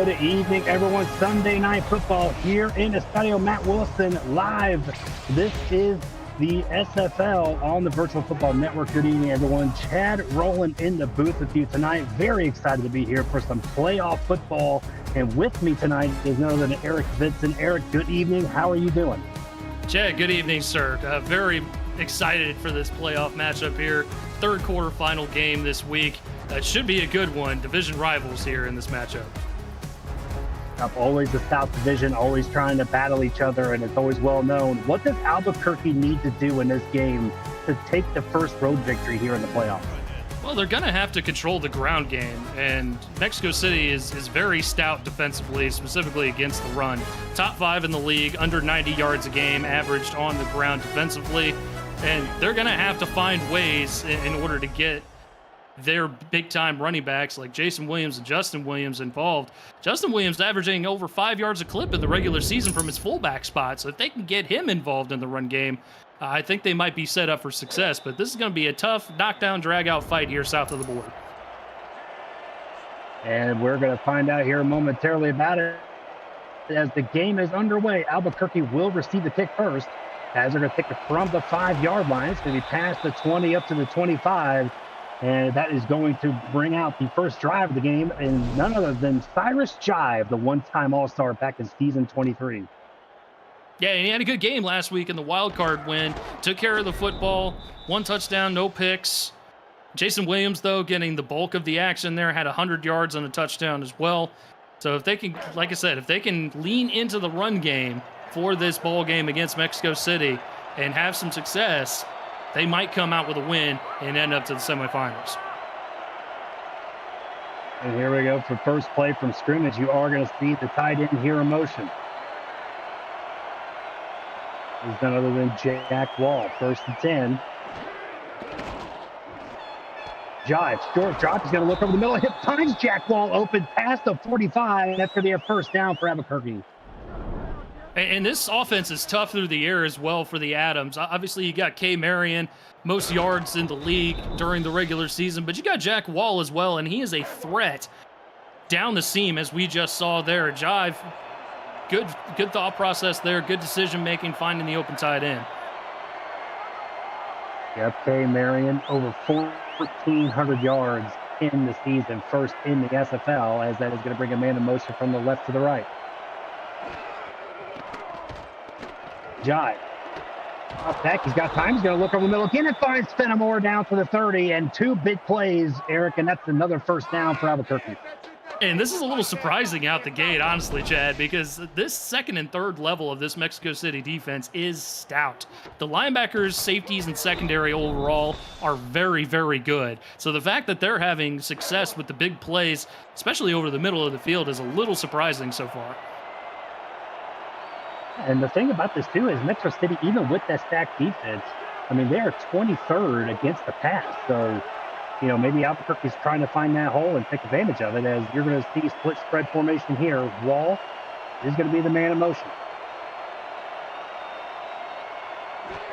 Good evening, everyone. Sunday Night Football here in Estadio Matt Wilson live. This is the SFL on the Virtual Football Network. Good evening, everyone. Chad Rowland in the booth with you tonight. Very excited to be here for some playoff football. And with me tonight is none other than Eric Vincent. Eric, good evening. How are you doing? Chad, good evening, sir. Very excited for this playoff matchup here. Third quarterfinal game this week. It should be a good one. Division rivals here in this matchup. Always the South Division, always trying to battle each other, and it's always well known. What does Albuquerque need to do in this game to take the first road victory here in the playoffs? Well, they're going to have to control the ground game, and Mexico City is very stout defensively, specifically against the run. Top 5 in the league, under 90 yards a game, averaged on the ground defensively, and they're going to have to find ways in order to get their big-time running backs like Jason Williams and Justin Williams involved. Justin Williams averaging over 5 yards a clip in the regular season from his fullback spot, so if they can get him involved in the run game, I think they might be set up for success, but this is going to be a tough knockdown, drag-out fight here south of the border. And we're going to find out here momentarily about it. As the game is underway, Albuquerque will receive the kick first, as they're going to take it from the 5-yard line. It's going to be past the 20 up to the 25. And that is going to bring out the first drive of the game, and none other than Cyrus Jive, the one-time All-Star back in season 23. Yeah, and he had a good game last week in the wild card win. Took care of the football, 1 touchdown, no picks. Jason Williams, though, getting the bulk of the action there, had 100 yards and a touchdown as well. So if they can, like I said, if they can lean into the run game for this ball game against Mexico City and have some success, they might come out with a win and end up to the semifinals. And here we go for first play from scrimmage. You are going to see the tight end here in motion. He's none other than Jack Wall. 1st and 10. Jive, short drop. He's going to look over the middle. Hit finds Jack Wall open past the 45. That's going to be a first down for Albuquerque. And this offense is tough through the air as well for the Adams. Obviously, you got K. Marion, most yards in the league during the regular season, but you got Jack Wall as well, and he is a threat down the seam, as we just saw there. Jive, good thought process there, good decision-making, finding the open tight end. Yep, K. Marion, over 1,400 yards in the season, first in the SFL, as that is going to bring a man in motion from the left to the right. Jive. Up back, he's got time. He's going to look over the middle again and finds Fenimore down to the 30, and 2 big plays, Eric, and that's another first down for Albuquerque. And this is a little surprising out the gate, honestly, Chad, because this second and third level of this Mexico City defense is stout. The linebackers, safeties, and secondary overall are very, very good. So the fact that they're having success with the big plays, especially over the middle of the field, is a little surprising so far. And the thing about this, too, is Metro City, even with that stacked defense, I mean, they are 23rd against the pass. So, you know, maybe Albuquerque's trying to find that hole and take advantage of it, as you're going to see split spread formation here. Wall is going to be the man in motion.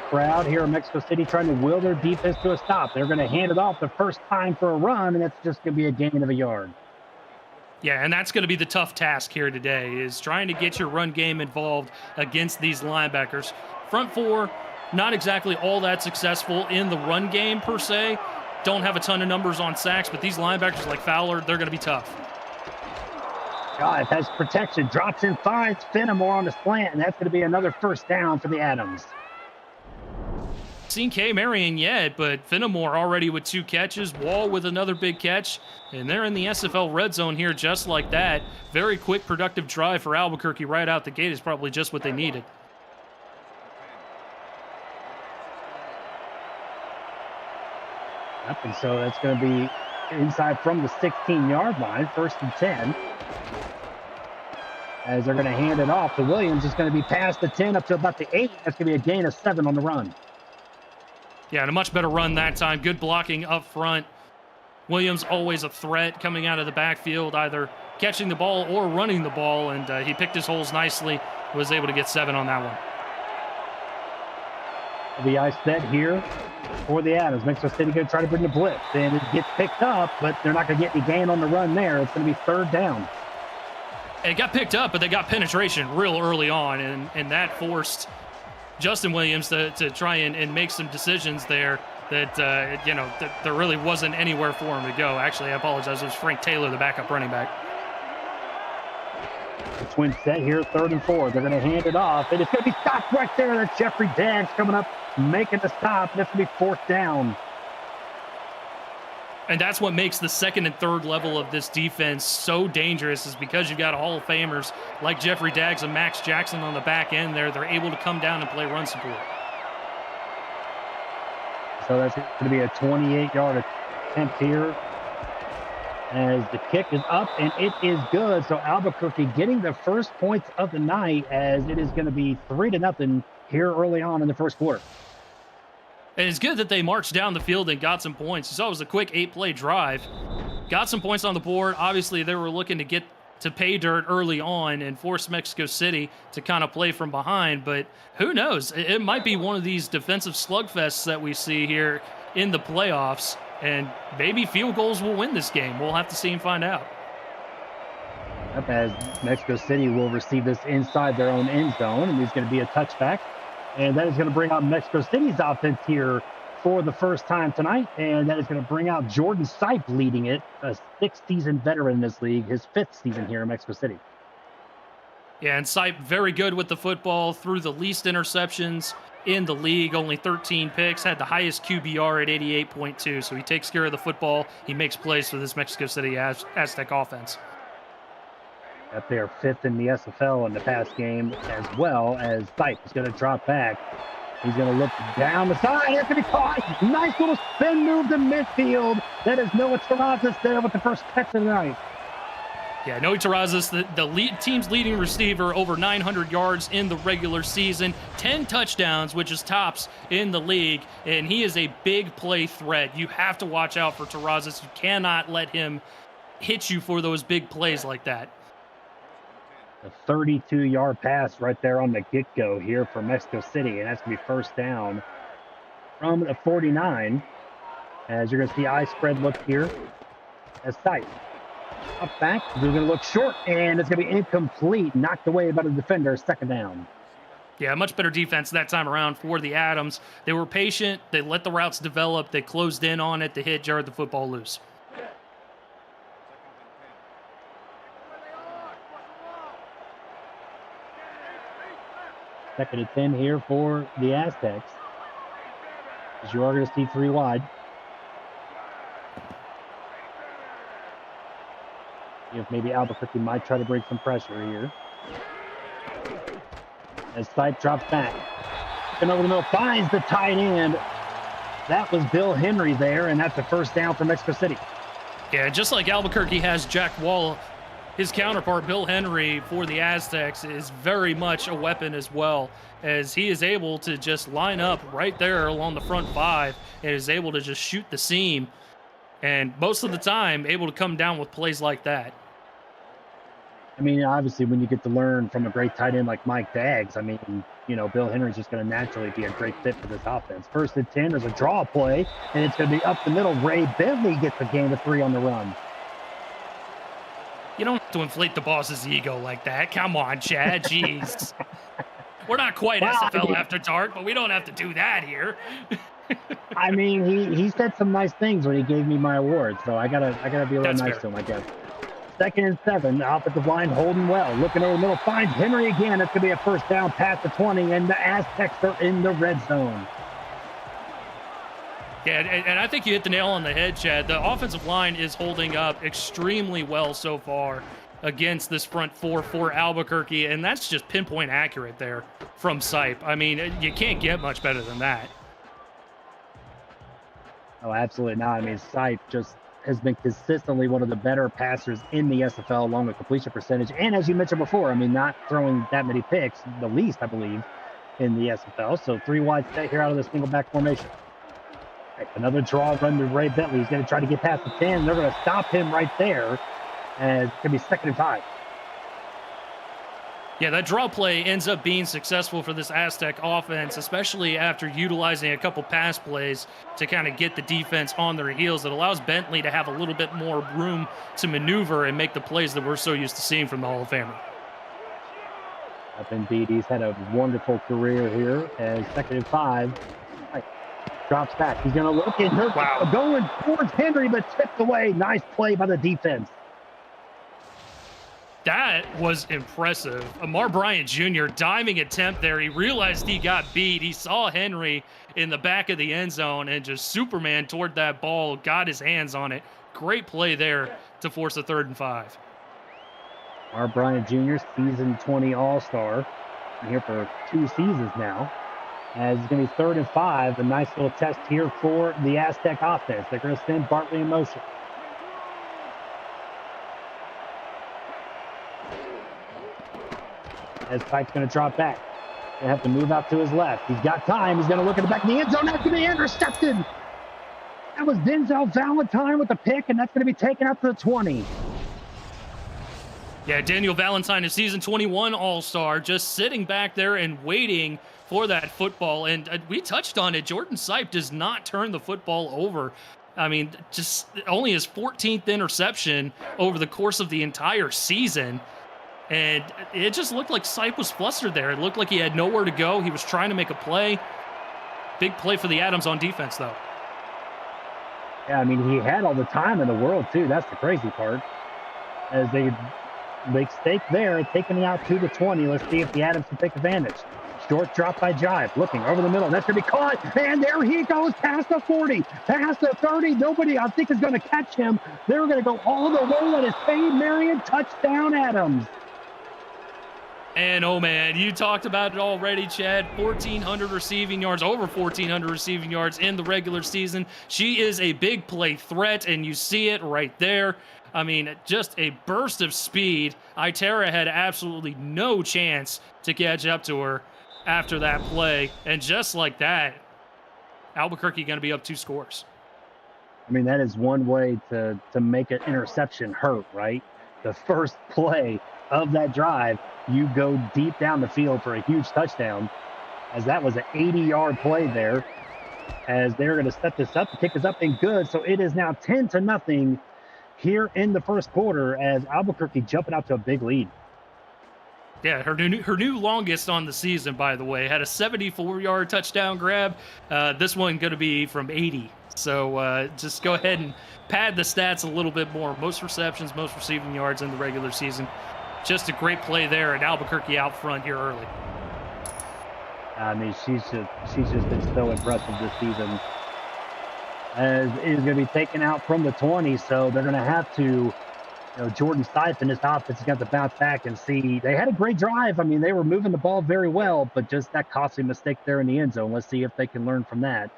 Crowd here in Mexico City trying to will their defense to a stop. They're going to hand it off the first time for a run, and that's just going to be a gain of a yard. Yeah, and that's going to be the tough task here today, is trying to get your run game involved against these linebackers. Front four, not exactly all that successful in the run game per se. Don't have a ton of numbers on sacks, but these linebackers like Fowler, they're going to be tough. Jive has protection, drops in, finds Fenimore on the slant, and that's going to be another first down for the Adams. Seen K. Marion yet, but Fenimore already with 2 catches, Wall with another big catch, and they're in the SFL red zone here just like that. Very quick, productive drive for Albuquerque right out the gate is probably just what they needed. Yep, and so that's going to be inside from the 16-yard line, 1st and 10. As they're going to hand it off to Williams, it's going to be past the 10 up to about the 8. That's going to be a gain of 7 on the run. Yeah, and a much better run that time. Good blocking up front. Williams always a threat coming out of the backfield, either catching the ball or running the ball, and he picked his holes nicely, was able to get 7 on that one. The ice set here for the Adams. Mexico City going to try to bring the blitz, and it gets picked up, but they're not going to get any gain on the run there. It's going to be 3rd down. It got picked up, but they got penetration real early on, and that forced Justin Williams to try and make some decisions there that, there really wasn't anywhere for him to go. Actually, I apologize. It was Frank Taylor, the backup running back. The twin set here, 3rd and 4. They're going to hand it off, and it's going to be stopped right there. That's Jeffrey Daggs coming up, making the stop. That's going to be 4th down. And that's what makes the 2nd and 3rd level of this defense so dangerous, is because you've got Hall of Famers like Jeffrey Daggs and Max Jackson on the back end there. They're able to come down and play run support. So that's going to be a 28-yard attempt here, as the kick is up, and it is good. So Albuquerque getting the first points of the night, as it is going to be 3-0 here early on in the first quarter. And it's good that they marched down the field and got some points. You saw it was a quick 8-play drive. Got some points on the board. Obviously, they were looking to get to pay dirt early on and force Mexico City to kind of play from behind. But who knows? It might be one of these defensive slugfests that we see here in the playoffs. And maybe field goals will win this game. We'll have to see and find out. As Mexico City will receive this inside their own end zone, and there's going to be a touchback. And that is going to bring out Mexico City's offense here for the first time tonight. And that is going to bring out Jordan Sipe leading it, a 6th-season veteran in this league, his 5th season here in Mexico City. Yeah, and Sipe very good with the football, threw the least interceptions in the league, only 13 picks, had the highest QBR at 88.2. So he takes care of the football. He makes plays for this Mexico City Aztec offense. That they are 5th in the SFL in the pass game, as well as Sipe is going to drop back. He's going to look down the side. It's going to be caught. Nice little spin move to midfield. That is Noah Terrazas there with the first catch of the night. Yeah, Noah Terrazas, the team's leading receiver, over 900 yards in the regular season, 10 touchdowns, which is tops in the league, and he is a big play threat. You have to watch out for Terrazas. You cannot let him hit you for those big plays like that. A 32-yard pass right there on the get-go here for Mexico City, and that's going to be first down from the 49. As you're going to see eye spread look here as Sipe up back. They're going to look short, and it's going to be incomplete, knocked away by the defender, 2nd down. Yeah, much better defense that time around for the Adams. They were patient. They let the routes develop. They closed in on it. The hit jarred the football loose. 2nd and 10 here for the Aztecs, as you are going to see 3 wide. If maybe Albuquerque might try to break some pressure here. As Sipe drops back. And over the middle, finds the tight end. That was Bill Henry there, and that's a first down for Mexico City. Yeah, just like Albuquerque has Jack Wall, his counterpart, Bill Henry, for the Aztecs is very much a weapon as well, as he is able to just line up right there along the front 5 and is able to just shoot the seam, and most of the time able to come down with plays like that. I mean, obviously, when you get to learn from a great tight end like Mike Daggs, I mean, Bill Henry's just going to naturally be a great fit for this offense. 1st and 10, there's a draw play, and it's going to be up the middle. Ray Bentley gets a gain of 3 on the run. You don't have to inflate the boss's ego like that. Come on, Chad. Jeez. We're not quite SFL after dark, but we don't have to do that here. I mean, he said some nice things when he gave me my award, so I gotta be a little nice to him, I guess. 2nd and 7, the offensive line holding well. Looking over the middle, finds Henry again. That's going to be a first down past the 20, and the Aztecs are in the red zone. Yeah, and I think you hit the nail on the head, Chad. The offensive line is holding up extremely well so far against this front 4 for Albuquerque, and that's just pinpoint accurate there from Sipe. I mean, you can't get much better than that. Oh, absolutely not. I mean, Sipe just has been consistently one of the better passers in the SFL along with completion percentage. And as you mentioned before, I mean, not throwing that many picks, the least, I believe, in the SFL. So 3 wide set here out of the single back formation. Right, another draw run to Ray Bentley. He's going to try to get past the 10. They're going to stop him right there. And it's going to be 2nd and 5. Yeah, that draw play ends up being successful for this Aztec offense, especially after utilizing a couple pass plays to kind of get the defense on their heels. It allows Bentley to have a little bit more room to maneuver and make the plays that we're so used to seeing from the Hall of Famer. Indeed, he's had a wonderful career here as 2nd and 5. Drops back. He's going to look at her. Wow. Going towards Henry, but tipped away. Nice play by the defense. That was impressive. Amar Bryant Jr. diving attempt there. He realized he got beat. He saw Henry in the back of the end zone and just Superman toward that ball, got his hands on it. Great play there to force a 3rd and 5. Amar Bryant Jr., season 20 All-Star. Here for 2 seasons now. As it's going to be 3rd and 5. A nice little test here for the Aztec offense. They're going to send Bartley in motion. As Pike's going to drop back. They have to move out to his left. He's got time. He's going to look at the back of the end zone. That's going to be intercepted. That was Denzel Valentine with the pick, and that's going to be taken out to the 20. Yeah, Daniel Valentine, a season 21 All-Star, just sitting back there and waiting for that football. And we touched on it. Jordan Sipe does not turn the football over. I mean, just only his 14th interception over the course of the entire season. And it just looked like Sipe was flustered there. It looked like he had nowhere to go. He was trying to make a play. Big play for the Adams on defense, though. Yeah, I mean, he had all the time in the world, too. That's the crazy part. As they make stake there, taking it out to the 20. Let's see if the Adams can take advantage. Short drop by Jive, looking over the middle. That's going to be caught, and there he goes, past the 40, past the 30. Nobody, I think, is going to catch him. They're going to go all the way on his Fade Marion. Touchdown, Adams. And, oh, man, you talked about it already, Chad. 1,400 receiving yards, over 1,400 receiving yards in the regular season. She is a big play threat, and you see it right there. I mean, just a burst of speed. Itera had absolutely no chance to catch up to her after that play. And just like that, Albuquerque going to be up 2 scores. I mean, that is one way to make an interception hurt, right? The first play of that drive, you go deep down the field for a huge touchdown, as that was an 80-yard play there, as they're going to set this up. The kick is up and good, so it is now 10-0 here in the first quarter as Albuquerque jumping out to a big lead. Yeah, her new longest on the season, by the way, had a 74-yard touchdown grab. This one going to be from 80. So just go ahead and pad the stats a little bit more. Most receptions, most receiving yards in the regular season. Just a great play there, and Albuquerque out front here early. I mean, she's just been so impressive this season. As is going to be taken out from the 20, so they're going to have to, Jordan Sipe and this offense has got to bounce back and see. They had a great drive. I mean, they were moving the ball very well, but just that costly mistake there in the end zone. Let's see if they can learn from that.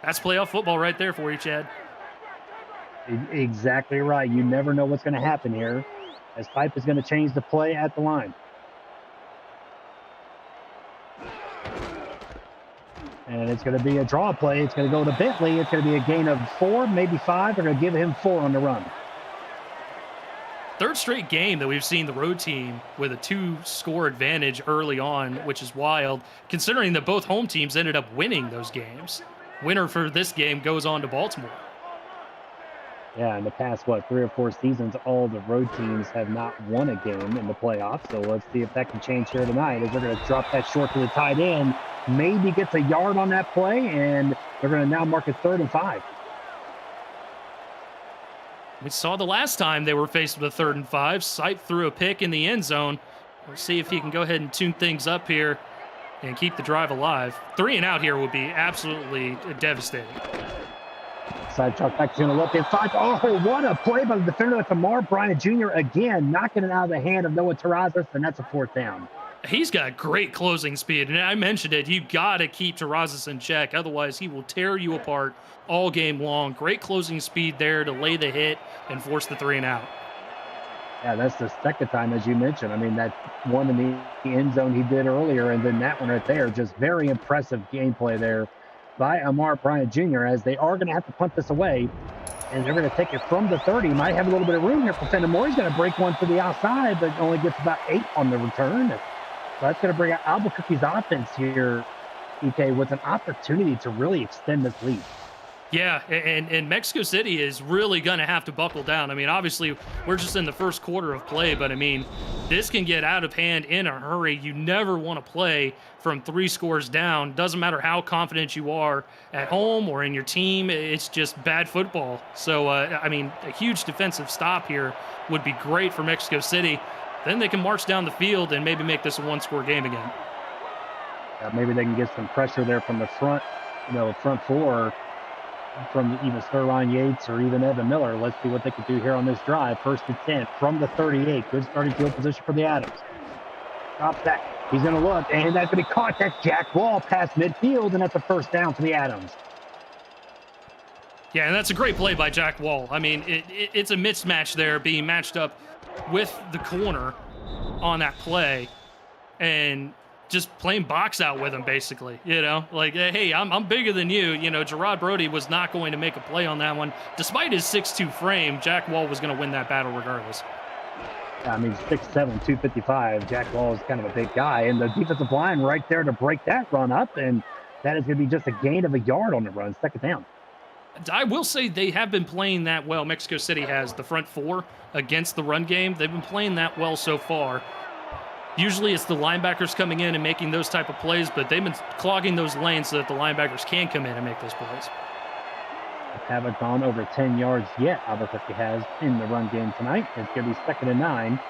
That's playoff football right there for you, Chad. Exactly right. You never know what's going to happen here, as Sipe is going to change the play at the line. And it's going to be a draw play. It's going to go to Bentley. It's going to be a gain of 4, maybe 5. They're going to give him 4 on the run. 3rd straight game that we've seen the road team with a 2-score advantage early on, which is wild, considering that both home teams ended up winning those games. Winner for this game goes on to Baltimore. Yeah, in the past, 3 or 4 seasons, all the road teams have not won a game in the playoffs. So let's see if that can change here tonight, as they're going to drop that short to the tight end. Maybe gets a yard on that play, and they're going to now mark it 3rd and 5. We saw the last time they were faced with a 3rd and 5. Sipe threw a pick in the end zone. We'll see if he can go ahead and tune things up here and keep the drive alive. 3 and out here would be absolutely devastating. Side truck back to the look at 5. Oh, what a play by the defender. That's Amar Bryant Jr. again, knocking it out of the hand of Noah Terrazas, and that's a 4th down. He's got great closing speed, and I mentioned it. You got to keep Terrazas in check, otherwise he will tear you apart all game long. Great closing speed there to lay the hit and force the 3 and out. Yeah, that's the 2nd time, as you mentioned. I mean, that one in the end zone he did earlier, and then that one right there. Just very impressive gameplay there by Amar Bryant Jr., as they are going to have to punt this away. And they're going to take it from the 30. Might have a little bit of room here for Fenimore. He's going to break one to the outside, but only gets about 8 on the return. So that's going to bring out Albuquerque's offense here, EK, with an opportunity to really extend this lead. Yeah, and Mexico City is really going to have to buckle down. I mean, obviously, we're just in the first quarter of play, but I mean, this can get out of hand in a hurry. You never want to play from 3 scores down. Doesn't matter how confident you are at home or in your team. It's just bad football. So, I mean, a huge defensive stop here would be great for Mexico City. Then they can march down the field and maybe make this a 1-score game again. Maybe they can get some pressure there from the front, front 4, from even Sterling Yates or even Evan Miller. Let's see what they can do here on this drive. 1st and 10 from the 38. Good starting field position for the Adams. Drops back. He's going to look, and that's going to be caught. That's Jack Wall past midfield, and that's a 1st down for the Adams. Yeah, and that's a great play by Jack Wall. I mean, it's a mismatch there, being matched up with the corner on that play, and just playing box out with him, basically. Like, hey, I'm bigger than you. Gerard Brody was not going to make a play on that one. Despite his 6'2" frame, Jack Wall was going to win that battle regardless. I mean, 6'7", 255. Jack Wall is kind of a big guy, and the defensive line right there to break that run up, and that is going to be just a gain of a yard on the run, 2nd down. I will say they have been playing that well. Mexico City has the front 4 against the run game. They've been playing that well so far. Usually it's the linebackers coming in and making those type of plays, but they've been clogging those lanes so that the linebackers can come in and make those plays. Haven't gone over 10 yards yet, Albuquerque has, in the run game tonight. It's going to be 2nd and 9.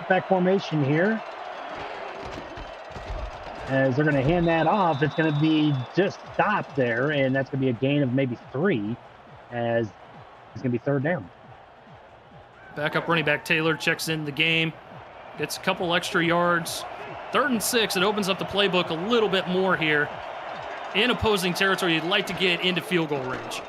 Back formation here. As they're going to hand that off, it's going to be just stopped there, and that's going to be a gain of maybe 3, as it's going to be 3rd down. Backup running back Taylor checks in the game. Gets a couple extra yards. 3rd and 6. It opens up the playbook a little bit more here. In opposing territory, you'd like to get into field goal range.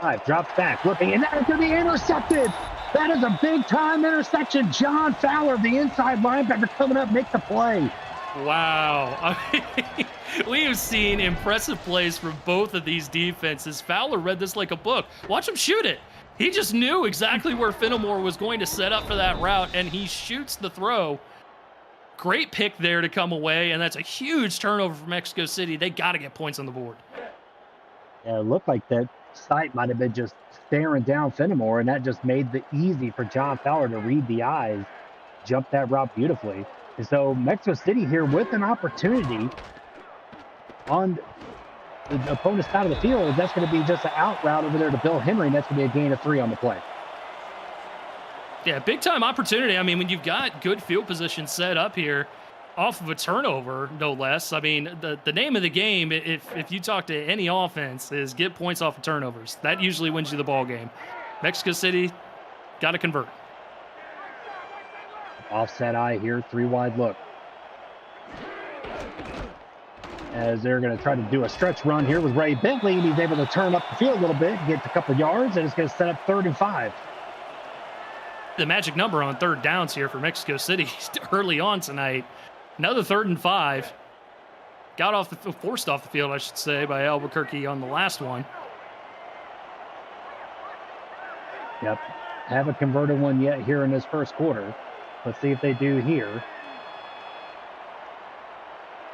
All right, drops back, looking, and that is going to be intercepted. That is a big-time interception. John Fowler, the inside linebacker, coming up, make the play. Wow. I mean, we have seen impressive plays from both of these defenses. Fowler read this like a book. Watch him shoot it. He just knew exactly where Fenimore was going to set up for that route, and he shoots the throw. Great pick there to come away, and that's a huge turnover for Mexico City. They got to get points on the board. Yeah, it looked like that sight might have been just staring down Fenimore, and that just made it easy for John Fowler to read the eyes, jump that route beautifully. And so Mexico City here with an opportunity on the opponent's side of the field. That's going to be just an out route over there to Bill Henry, and that's going to be a gain of 3 on the play. Yeah, big-time opportunity. I mean, when you've got good field position set up here off of a turnover, no less. I mean, the name of the game, if you talk to any offense, is get points off of turnovers. That usually wins you the ball game. Mexico City got to convert. Offset eye here, 3 wide look. As they're going to try to do a stretch run here with Ray Bentley, and he's able to turn up the field a little bit, gets a couple yards, and it's going to set up 3rd and 5. The magic number on 3rd downs here for Mexico City early on tonight. Another 3rd and 5. Forced off the field, I should say, by Albuquerque on the last one. Yep. Haven't converted one yet here in this first quarter. Let's see if they do here.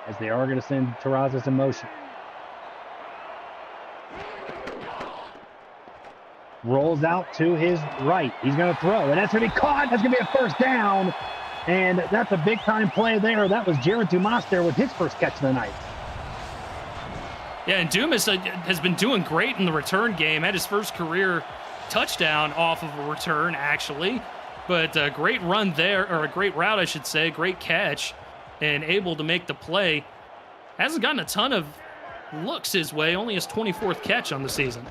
As they are going to send Terrazas in motion. Rolls out to his right. He's going to throw, and that's going to be caught. That's going to be a 1st down, and that's a big-time play there. That was Jared Dumas there with his first catch of the night. Yeah, and Dumas has been doing great in the return game. Had his first career touchdown off of a return, actually. But a great run there, or a great route, I should say. Great catch, and able to make the play. Hasn't gotten a ton of looks his way. Only his 24th catch on the season.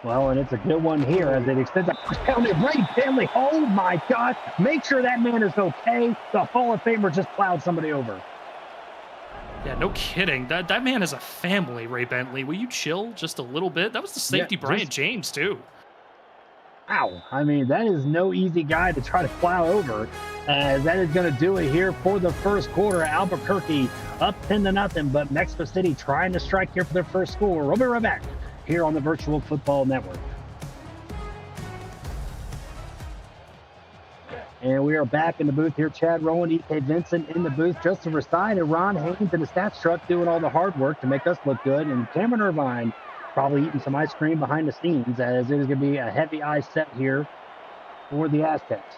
Well, and it's a good one here as it extends a first down to Ray Bentley. Oh, my God. Make sure that man is okay. The Hall of Famer just plowed somebody over. Yeah, no kidding. That man has a family, Ray Bentley. Will you chill just a little bit? That was the safety, Bryant James, too. Wow. I mean, that is no easy guy to try to plow over. That is going to do it here for the first quarter. Albuquerque up 10-0, but Mexico City trying to strike here for their first score. We'll be right back here on the Virtual Football Network. And we are back in the booth here. Chad Rowan, E.K. Vincent in the booth. Justin Verstein and Ron Haynes in the stats truck doing all the hard work to make us look good. And Cameron Irvine probably eating some ice cream behind the scenes, as it is going to be a heavy ice set here for the Aztecs.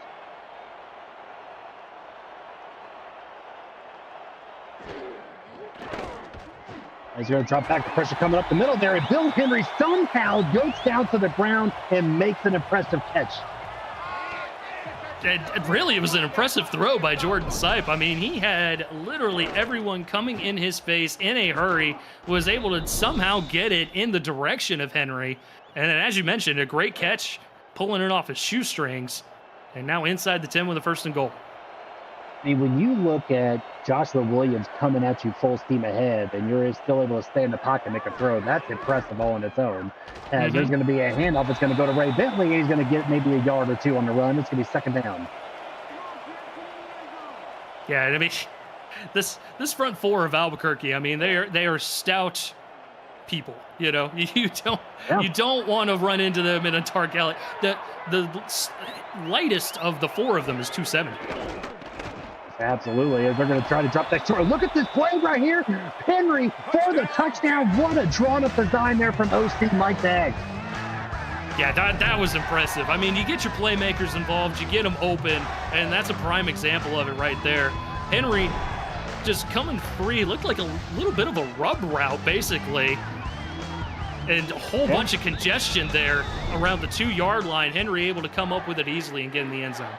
He's going to drop back. The pressure coming up the middle there. And Bill Henry somehow goes down to the ground and makes an impressive catch. Really, it was an impressive throw by Jordan Sipe. I mean, he had literally everyone coming in his face in a hurry, was able to somehow get it in the direction of Henry. And then, as you mentioned, a great catch, pulling it off his shoestrings, and now inside the 10 with a 1st and goal. I mean, when you look at Joshua Williams coming at you full steam ahead and you're still able to stay in the pocket and make a throw, that's impressive all on its own. As there's going to be a handoff, it's going to go to Ray Bentley, and he's going to get maybe a yard or two on the run. It's going to be 2nd down. Yeah, I mean, this front four of Albuquerque, I mean, they are stout people. You know, you don't want to run into them in a dark alley. The lightest of the 4 of them is 270. Absolutely, as they're going to try to drop that short. Look at this play right here. Henry for the touchdown. What a drawn-up design there from OC Mike Daggs. Yeah, that was impressive. I mean, you get your playmakers involved, you get them open, and that's a prime example of it right there. Henry just coming free, looked like a little bit of a rub route, basically. And a whole bunch of congestion there around the 2-yard line. Henry able to come up with it easily and get in the end zone.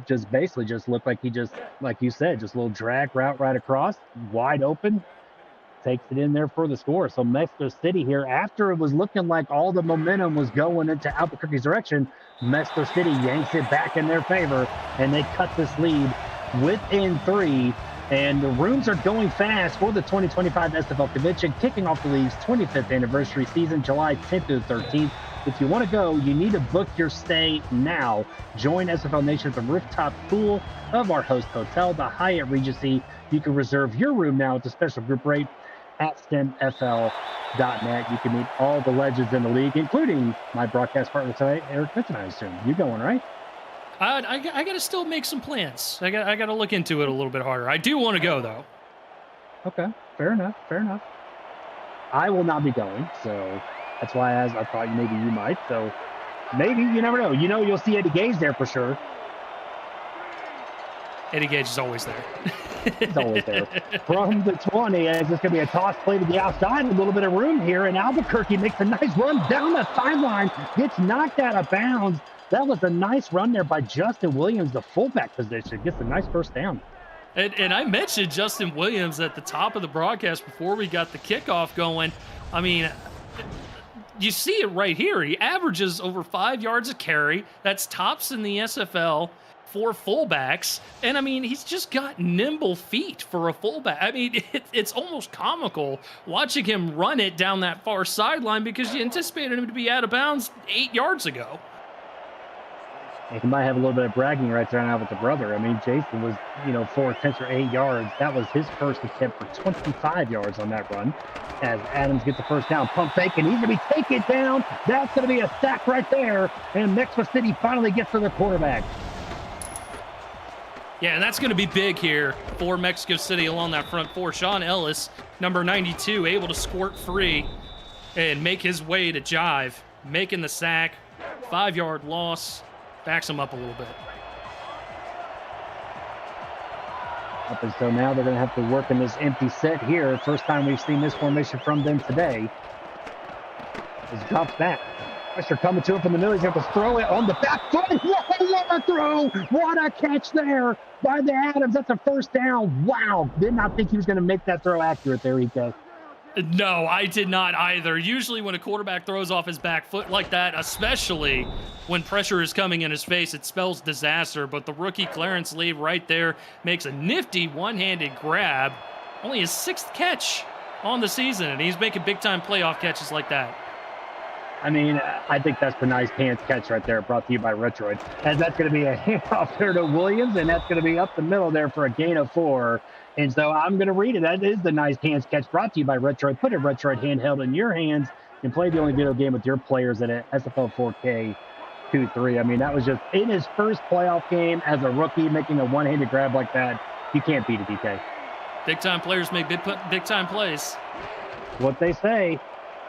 Just basically just looked like he just, like you said, just a little drag route right across, wide open, takes it in there for the score. So Mexico City here, after it was looking like all the momentum was going into Albuquerque's direction, Mexico City yanks it back in their favor, and they cut this lead within 3. And the rooms are going fast for the 2025 SFL Convention, kicking off the league's 25th anniversary season, July 10th through the 13th. If you want to go, you need to book your stay now. Join SFL Nation at the rooftop pool of our host hotel, the Hyatt Regency. You can reserve your room now at the special group rate at stemfl.net. You can meet all the legends in the league, including my broadcast partner today, Eric Vincent, I assume. You going, right? I got to still make some plans. I got to look into it a little bit harder. I do want to go, though. Okay, fair enough. I will not be going, so that's why I thought maybe you might. So maybe, you never know. You know, you'll see Eddie Gage there for sure. Eddie Gage is always there. He's always there. From the 20, as it's going to be a toss play to the outside, a little bit of room here, and Albuquerque makes a nice run down the sideline, gets knocked out of bounds. That was a nice run there by Justin Williams, the fullback position. Gets a nice 1st down. And I mentioned Justin Williams at the top of the broadcast before we got the kickoff going. I mean, you see it right here. He averages over 5 yards a carry. That's tops in the SFL for fullbacks. And I mean, he's just got nimble feet for a fullback. I mean, it's almost comical watching him run it down that far sideline because you anticipated him to be out of bounds 8 yards ago. He might have a little bit of bragging right there now with the brother. I mean, Jason was, 4 attempts for 8 yards. That was his first attempt for 25 yards on that run. As Adams gets the 1st down, pump fake, and he's going to be taken down. That's going to be a sack right there. And Mexico City finally gets to the quarterback. Yeah, and that's going to be big here for Mexico City along that front 4. Sean Ellis, number 92, able to squirt free and make his way to Jive, making the sack. 5-yard loss. Backs him up a little bit. Up until now, they're going to have to work in this empty set here. First time we've seen this formation from them today. He drops back. Pressure coming to him from the middle. He's going to throw it on the back foot. What a throw! What a catch there by the Adams. That's a 1st down. Wow. Did not think he was going to make that throw accurate there, EK. No, I did not either. Usually when a quarterback throws off his back foot like that, especially when pressure is coming in his face, it spells disaster. But the rookie Clarence Lee right there makes a nifty one-handed grab. Only his 6th catch on the season, and he's making big-time playoff catches like that. I mean, I think that's the nice hands catch right there, brought to you by Retroid. As that's going to be a handoff there to Williams, and that's going to be up the middle there for a gain of 4. And so I'm going to read it. That is the nice hands catch brought to you by Retroid. Put a Retroid handheld in your hands and play the only video game with your players in it. SFL 4K 2-3. I mean, that was just in his first playoff game as a rookie, making a one-handed grab like that. You can't beat it, DK. Big time players make big time plays. What they say.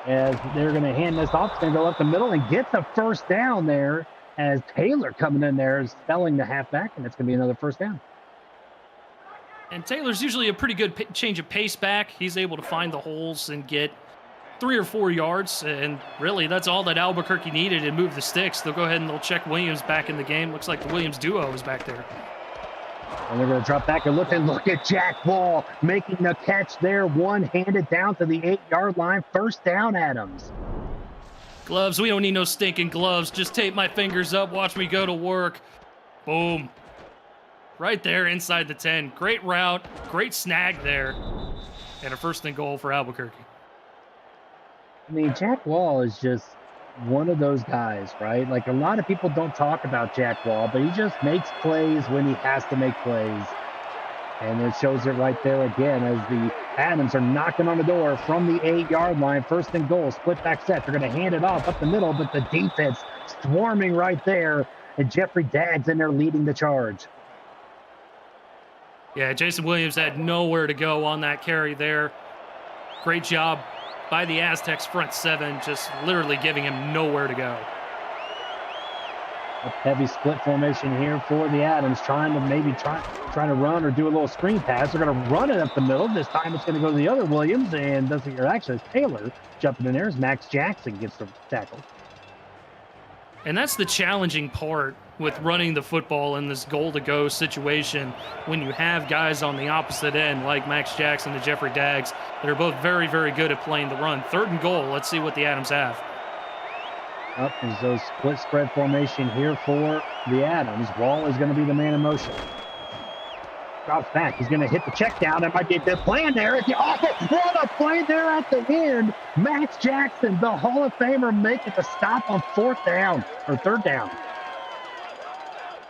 As they're going to hand this off, it's going to go up the middle and get the first down there as Taylor coming in there is spelling the halfback, and it's going to be another first down. And Taylor's usually a pretty good change of pace back. He's able to find the holes and get 3 or 4 yards, and really that's all that Albuquerque needed and move the sticks. They'll go ahead and they'll check Williams back in the game. Looks like the Williams duo is back there. And they're going to drop back and look at Jack Wall making the catch there, one-handed down to the 8-yard line. First down, Adams. Gloves, we don't need no stinking gloves. Just tape my fingers up, watch me go to work. Boom. Right there inside the 10. Great route, great snag there. And a first and goal for Albuquerque. I mean, Jack Wall is just one of those guys, right? Like, a lot of people don't talk about Jack Wall, but he just makes plays when he has to make plays. And it shows it right there again as the Adams are knocking on the door from the 8-yard line. First and goal, split back set. They're going to hand it off up the middle, but the defense swarming right there. And Jeffrey Daggs in there leading the charge. Yeah, Jason Williams had nowhere to go on that carry there. Great job by the Aztecs front 7, just literally giving him nowhere to go. A heavy split formation here for the Adams, trying to run or do a little screen pass. They're going to run it up the middle. This time it's going to go to the other Williams, and actually it's Taylor jumping in there as Max Jackson gets the tackle. And that's the challenging part with running the football in this goal-to-go situation when you have guys on the opposite end like Max Jackson and Jeffrey Daggs that are both very, very good at playing the run. Third and goal. Let's see what the Adams have. Up is those split spread formation here for the Adams. Wall is going to be the man in motion. Drops back. He's going to hit the check down. That might be a good plan there. Oh, what a play there at the end. Max Jackson, the Hall of Famer, making the stop on third down.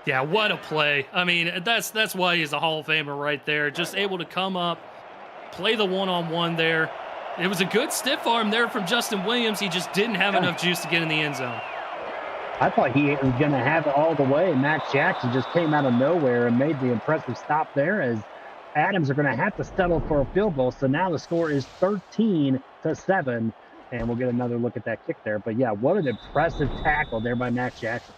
Yeah, what a play. I mean, that's why he's a Hall of Famer right there. Just able to come up, play the one-on-one there. It was a good stiff arm there from Justin Williams. He just didn't have enough juice to get in the end zone. I thought he was going to have it all the way. Max Jackson just came out of nowhere and made the impressive stop there as Adams are going to have to settle for a field goal. So now the score is 13-7, and we'll get another look at that kick there. But, yeah, what an impressive tackle there by Max Jackson.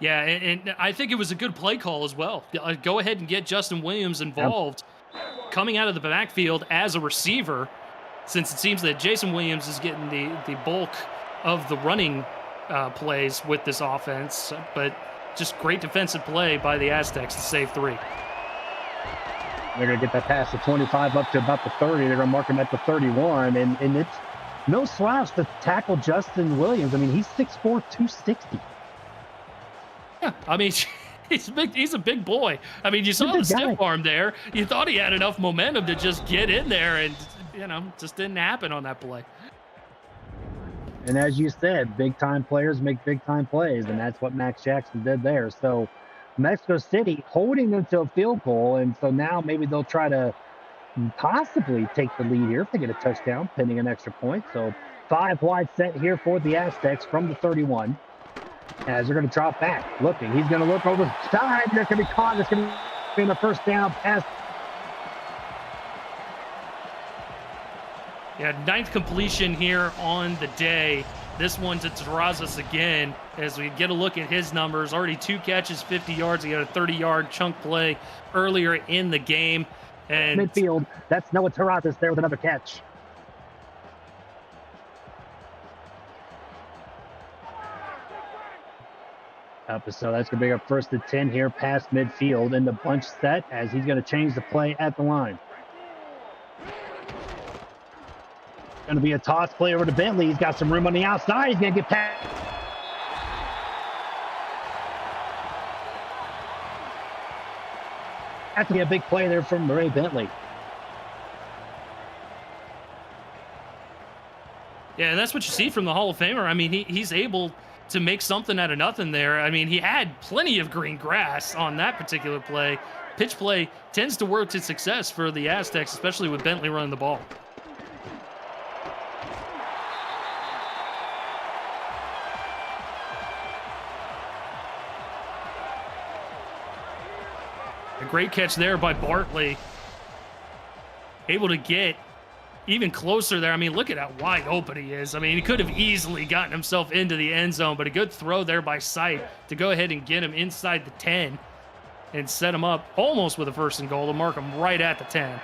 Yeah, and I think it was a good play call as well. Go ahead and get Justin Williams involved coming out of the backfield as a receiver, since it seems that Jason Williams is getting the bulk of the running plays with this offense, but just great defensive play by the Aztecs to save 3. They're going to get that pass to 25 up to about the 30. They're going to mark him at the 31, and it's no slouch to tackle Justin Williams. I mean, he's 6'4", 260. Yeah, I mean, he's a big boy. I mean, you saw the stiff arm there. You thought he had enough momentum to just get in there, and, just didn't happen on that play. And as you said, big-time players make big-time plays, and that's what Max Jackson did there. So Mexico City holding them to a field goal, and so now maybe they'll try to possibly take the lead here if they get a touchdown, pending an extra point. So 5 wide set here for the Aztecs from the 31. As they're going to drop back, looking. He's going to look over the side. They're going to be caught. It's going to be in the first down pass. Yeah, 9th completion here on the day. This one to Terrazas again as we get a look at his numbers. Already 2 catches, 50 yards. He got a 30-yard chunk play earlier in the game. And midfield, that's Noah Terrazas there with another catch. So that's going to be a 1st and 10 here past midfield in the bunch set as he's going to change the play at the line. Going to be a toss play over to Bentley. He's got some room on the outside. He's going to get past. That's going to be a big play there from Murray Bentley. Yeah, and that's what you see from the Hall of Famer. I mean, he's able to make something out of nothing there. I mean, he had plenty of green grass on that particular play. Pitch play tends to work to success for the Aztecs, especially with Bentley running the ball. A great catch there by Bartley. Able to get even closer there. I mean, look at how wide open he is. I mean, he could have easily gotten himself into the end zone, but a good throw there by Sipe to go ahead and get him inside the 10 and set him up almost with a 1st and goal to mark him right at the 10.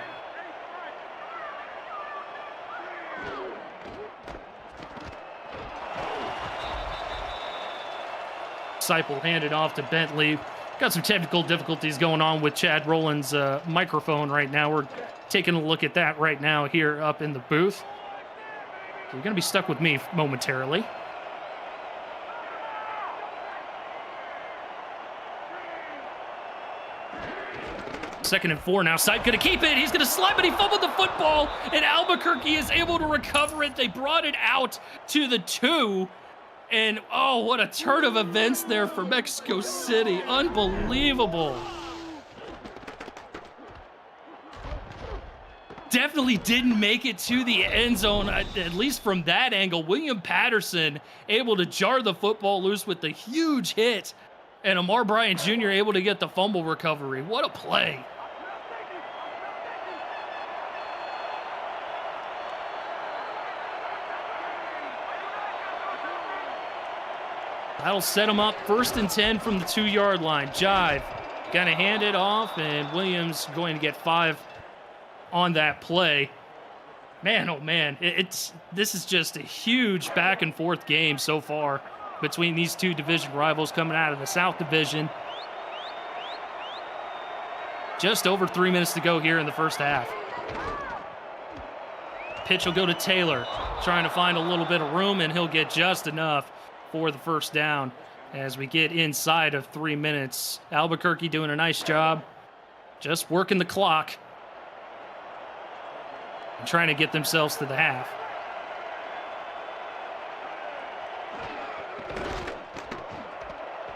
Sipe will hand it off to Bentley. Got some technical difficulties going on with Chad Rowland's microphone right now. We're taking a look at that right now here up in the booth. So you're going to be stuck with me momentarily. Second and 4 now. Sipe going to keep it. He's going to slide, but he fumbled the football, and Albuquerque is able to recover it. They brought it out to the 2. And, oh, what a turn of events there for Mexico City. Unbelievable. Definitely didn't make it to the end zone, at least from that angle. William Patterson able to jar the football loose with the huge hit. And Amar Bryant Jr. able to get the fumble recovery. What a play. That'll set him up 1st and 10 from the 2-yard line. Jive gonna hand it off, and Williams going to get 5 on that play. Man, oh man, this is just a huge back and forth game so far between these two division rivals coming out of the South Division. Just over 3 minutes to go here in the first half. Pitch will go to Taylor, trying to find a little bit of room, and he'll get just enough for the 1st down as we get inside of 3 minutes. Albuquerque doing a nice job just working the clock and trying to get themselves to the half.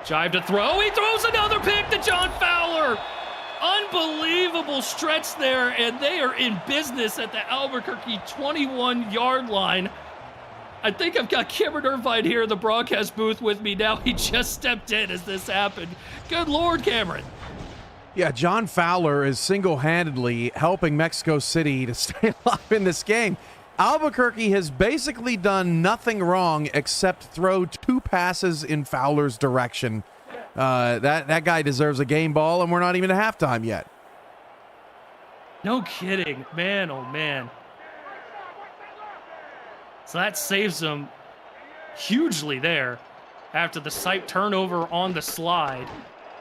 Jive to throw. He throws another pick to John Fowler. Unbelievable stretch there, and they are in business at the Albuquerque 21-yard line. I think I've got Cameron Irvine here in the broadcast booth with me now. He just stepped in as this happened. Good Lord, Cameron. Yeah, John Fowler is single-handedly helping Mexico City to stay alive in this game. Albuquerque has basically done nothing wrong except throw 2 passes in Fowler's direction. That guy deserves a game ball, and we're not even at halftime yet. No kidding. Man, oh man. So that saves them hugely there after the Sipe turnover on the slide.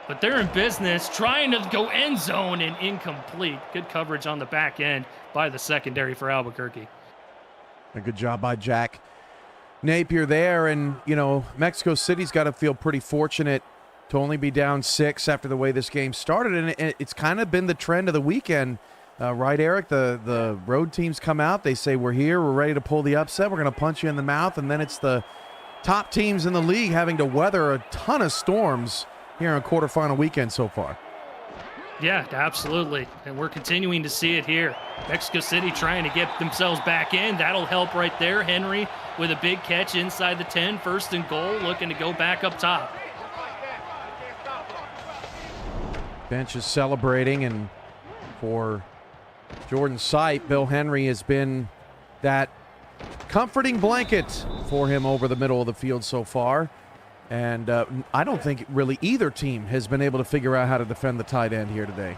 But they're in business, trying to go end zone and incomplete. Good coverage on the back end by the secondary for Albuquerque. A good job by Jack Napier there. And, you know, Mexico City's got to feel pretty fortunate to only be down 6 after the way this game started. And it's kind of been the trend of the weekend. Right, Eric? The road teams come out. They say, we're here. We're ready to pull the upset. We're going to punch you in the mouth. And then it's the top teams in the league having to weather a ton of storms here on quarterfinal weekend so far. Yeah, absolutely. And we're continuing to see it here. Mexico City trying to get themselves back in. That'll help right there. Henry with a big catch inside the 10. 1st and goal, looking to go back up top. Bench is celebrating, and for Jordan Sipe, Bill Henry has been that comforting blanket for him over the middle of the field so far. And I don't think really either team has been able to figure out how to defend the tight end here today.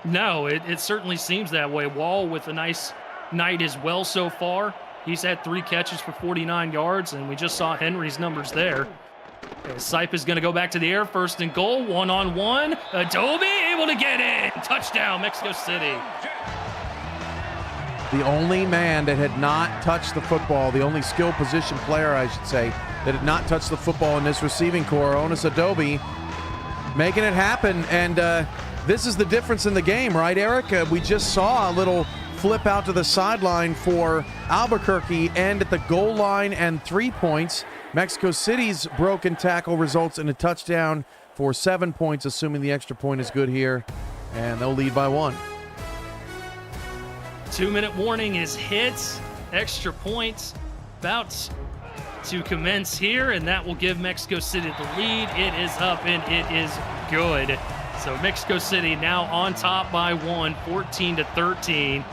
No, it certainly seems that way. Wall with a nice night as well so far. He's had 3 catches for 49 yards, and we just saw Henry's numbers there. Sipe is going to go back to the air. 1st and goal, 1-on-1. Adobe able to get in. Touchdown, Mexico City. The only man that had not touched the football, the only skill position player, I should say, that had not touched the football in this receiving core, Onus Adobe, making it happen. And this is the difference in the game, right, Eric? We just saw a little flip out to the sideline for Albuquerque, and at the goal line and 3 points. Mexico City's broken tackle results in a touchdown for 7 points, assuming the extra point is good here, and they'll lead by 1. 2-minute warning is hit. Extra points about to commence here, and that will give Mexico City the lead. It is up, and it is good. So Mexico City now on top by 1, 14-13.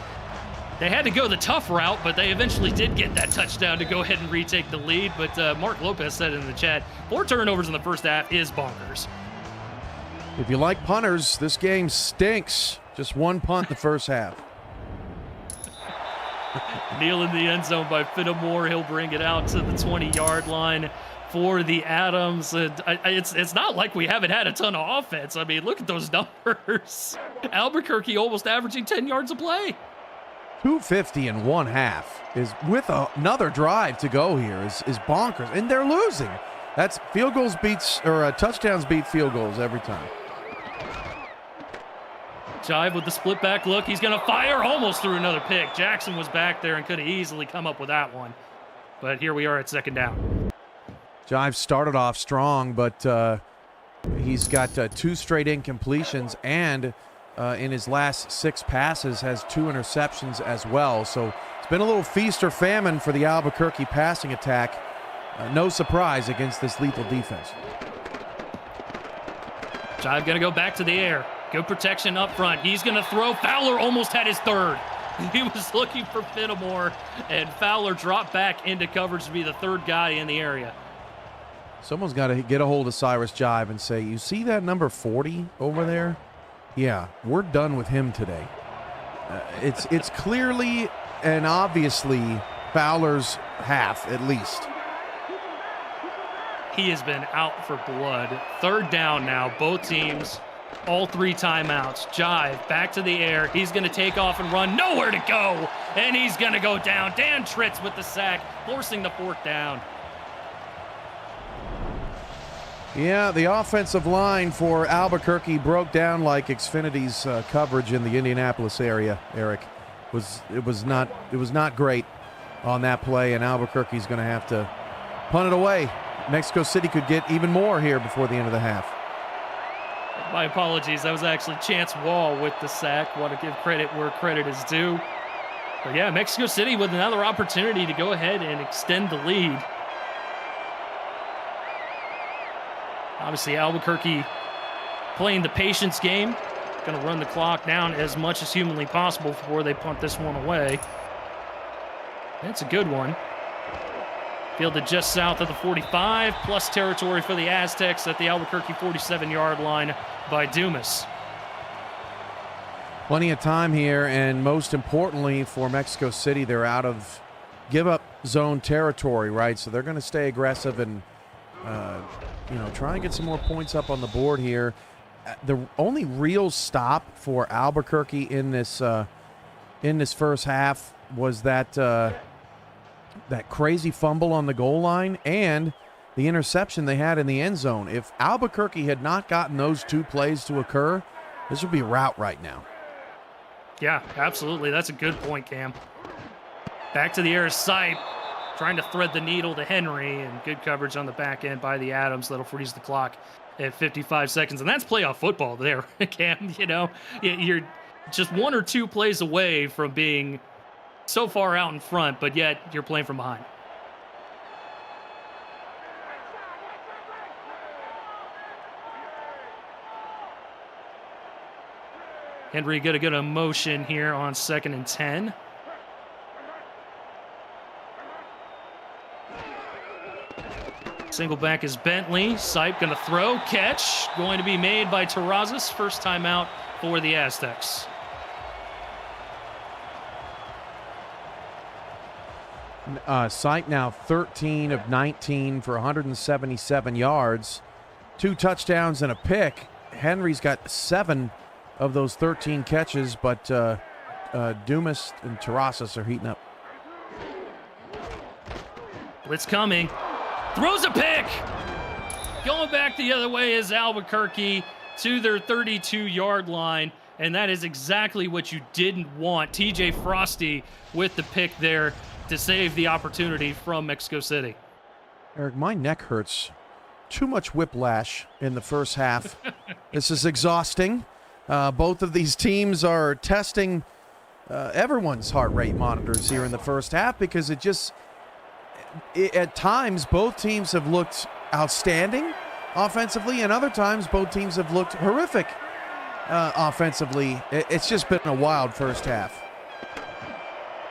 They had to go the tough route, but they eventually did get that touchdown to go ahead and retake the lead. But Mark Lopez said in the chat, 4 turnovers in the first half is bonkers. If you like punters, this game stinks. Just 1 punt the first half. Kneel in the end zone by Fenimore. He'll bring it out to the 20-yard line for the Adams. And it's not like we haven't had a ton of offense. I mean, look at those numbers. Albuquerque almost averaging 10 yards a play. 250 in 1 half is with another drive to go here is bonkers, and they're losing. That's field goals beats, or touchdowns beat field goals every time. Jive with the split back look. He's going to fire, almost threw another pick. Jackson was back there and could have easily come up with that one. But here we are at second down. Jive started off strong, but he's got 2 straight incompletions, and in his last 6 passes has 2 interceptions as well. So it's been a little feast or famine for the Albuquerque passing attack. No surprise against this lethal defense. Jive going to go back to the air. Good protection up front. He's going to throw. Fowler almost had his 3rd. He was looking for Fenimore, and Fowler dropped back into coverage to be the 3rd guy in the area. Someone's got to get a hold of Cyrus Jive and say, you see that number 40 over there? Yeah, we're done with him today. It's clearly and obviously Fowler's half, at least. He has been out for blood. 3rd down now, both teams. All 3 timeouts. Jive back to the air. He's going to take off and run. Nowhere to go. And he's going to go down. Dan Tritz with the sack, forcing the 4th down. Yeah, the offensive line for Albuquerque broke down like Xfinity's coverage in the Indianapolis area, Eric. It was not great on that play, and Albuquerque's going to have to punt it away. Mexico City could get even more here before the end of the half. My apologies. That was actually Chance Wall with the sack. Want to give credit where credit is due. But yeah, Mexico City with another opportunity to go ahead and extend the lead. Obviously, Albuquerque playing the patience game. Going to run the clock down as much as humanly possible before they punt this one away. That's a good one. Fielded just south of the 45, plus territory for the Aztecs at the Albuquerque 47-yard line by Dumas. Plenty of time here, and most importantly for Mexico City, they're out of give-up zone territory, right? So they're going to stay aggressive and, try and get some more points up on the board here. The only real stop for Albuquerque in this first half was that crazy fumble on the goal line and the interception they had in the end zone. If Albuquerque had not gotten those 2 plays to occur, this would be a rout right now. Yeah, absolutely. That's a good point, Cam. Back to the air sight, trying to thread the needle to Henry, and good coverage on the back end by the Adams. That'll freeze the clock at 55 seconds. And that's playoff football there, Cam. You're just 1 or 2 plays away from being so far out in front, but yet you're playing from behind. Henry got a good motion here on 2nd and 10. Single back is Bentley. Sipe going to throw. Catch going to be made by Terrazas. First time out for the Aztecs. Sipe now 13 of 19 for 177 yards. 2 touchdowns and a pick. Henry's got 7 of those 13 catches, but Dumas and Terrazas are heating up. Blitz coming. Throws a pick. Going back the other way is Albuquerque to their 32-yard line. And that is exactly what you didn't want. TJ Frosty with the pick there to save the opportunity from Mexico City. Eric, my neck hurts. Too much whiplash in the first half. This is exhausting. Both of these teams are testing everyone's heart rate monitors here in the first half because at times both teams have looked outstanding offensively, and other times both teams have looked horrific offensively. It's just been a wild first half.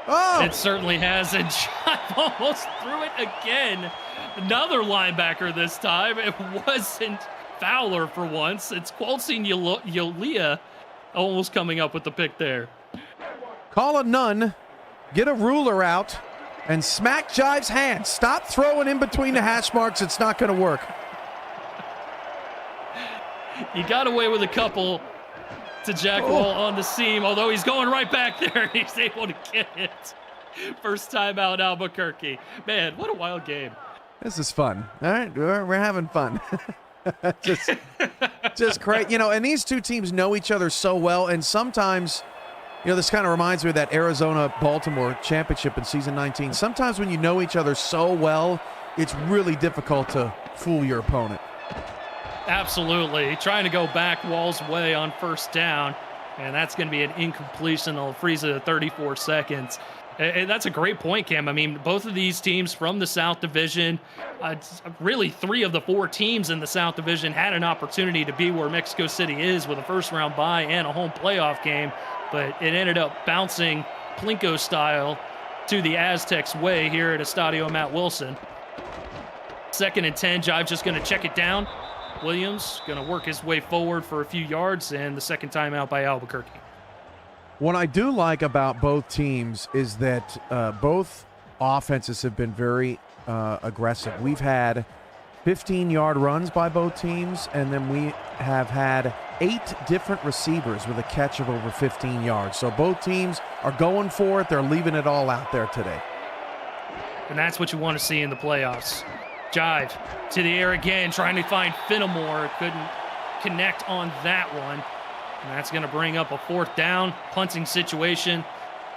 Oh! It certainly has, and Jive almost threw it again. Another linebacker this time. It wasn't Fowler for once. It's Qualcine Yolia almost coming up with the pick there. Call a nun, get a ruler out, and smack Jive's hand. Stop throwing in between the hash marks. It's not going to work. He got away with a couple to Jack Wall on the seam, although he's going right back there and he's able to get it. First time out Albuquerque. Man, what a wild game. This is fun. All right, we're having fun. just great. You know, and these two teams know each other so well, and sometimes, you know, this kind of reminds me of that Arizona-Baltimore championship in season 19. Sometimes when you know each other so well, it's really difficult to fool your opponent. Absolutely. Trying to go back Wall's way on first down, and that's going to be an incompletion. They'll freeze it at 34 seconds. And that's a great point, Cam. I mean, both of these teams from the South Division, really 3 of the 4 teams in the South Division had an opportunity to be where Mexico City is with a first-round bye and a home playoff game, but it ended up bouncing Plinko style to the Aztecs' way here at Estadio Matt Wilson. 2nd and 10, Jive just going to check it down. Williams going to work his way forward for a few yards, and the second timeout by Albuquerque. What I do like about both teams is that both offenses have been very aggressive. We've had 15-yard runs by both teams, and then we have had 8 different receivers with a catch of over 15 yards. So both teams are going for it. They're leaving it all out there today. And that's what you want to see in the playoffs. Jive to the air again, trying to find Finnemore. Couldn't connect on that one. And that's going to bring up a 4th down punting situation.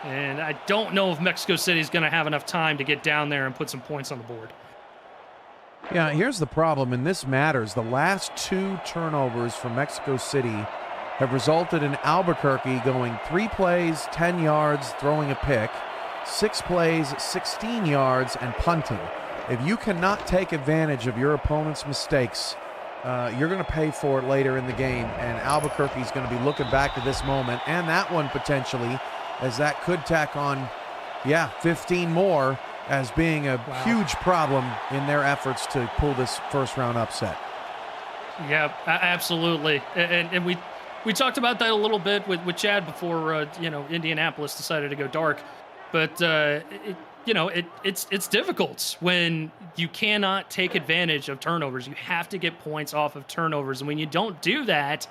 And I don't know if Mexico City is going to have enough time to get down there and put some points on the board. Yeah, here's the problem, and this matters. The last 2 turnovers for Mexico City have resulted in Albuquerque going 3 plays, 10 yards, throwing a pick, 6 plays, 16 yards, and punting. If you cannot take advantage of your opponent's mistakes, you're going to pay for it later in the game, and Albuquerque is going to be looking back to this moment and that one potentially, as that could tack on, 15 more, as being a huge problem in their efforts to pull this first-round upset. Yeah, absolutely. And we talked about that a little bit with Chad before, Indianapolis decided to go dark. But, it's difficult when you cannot take advantage of turnovers. You have to get points off of turnovers. And when you don't do that,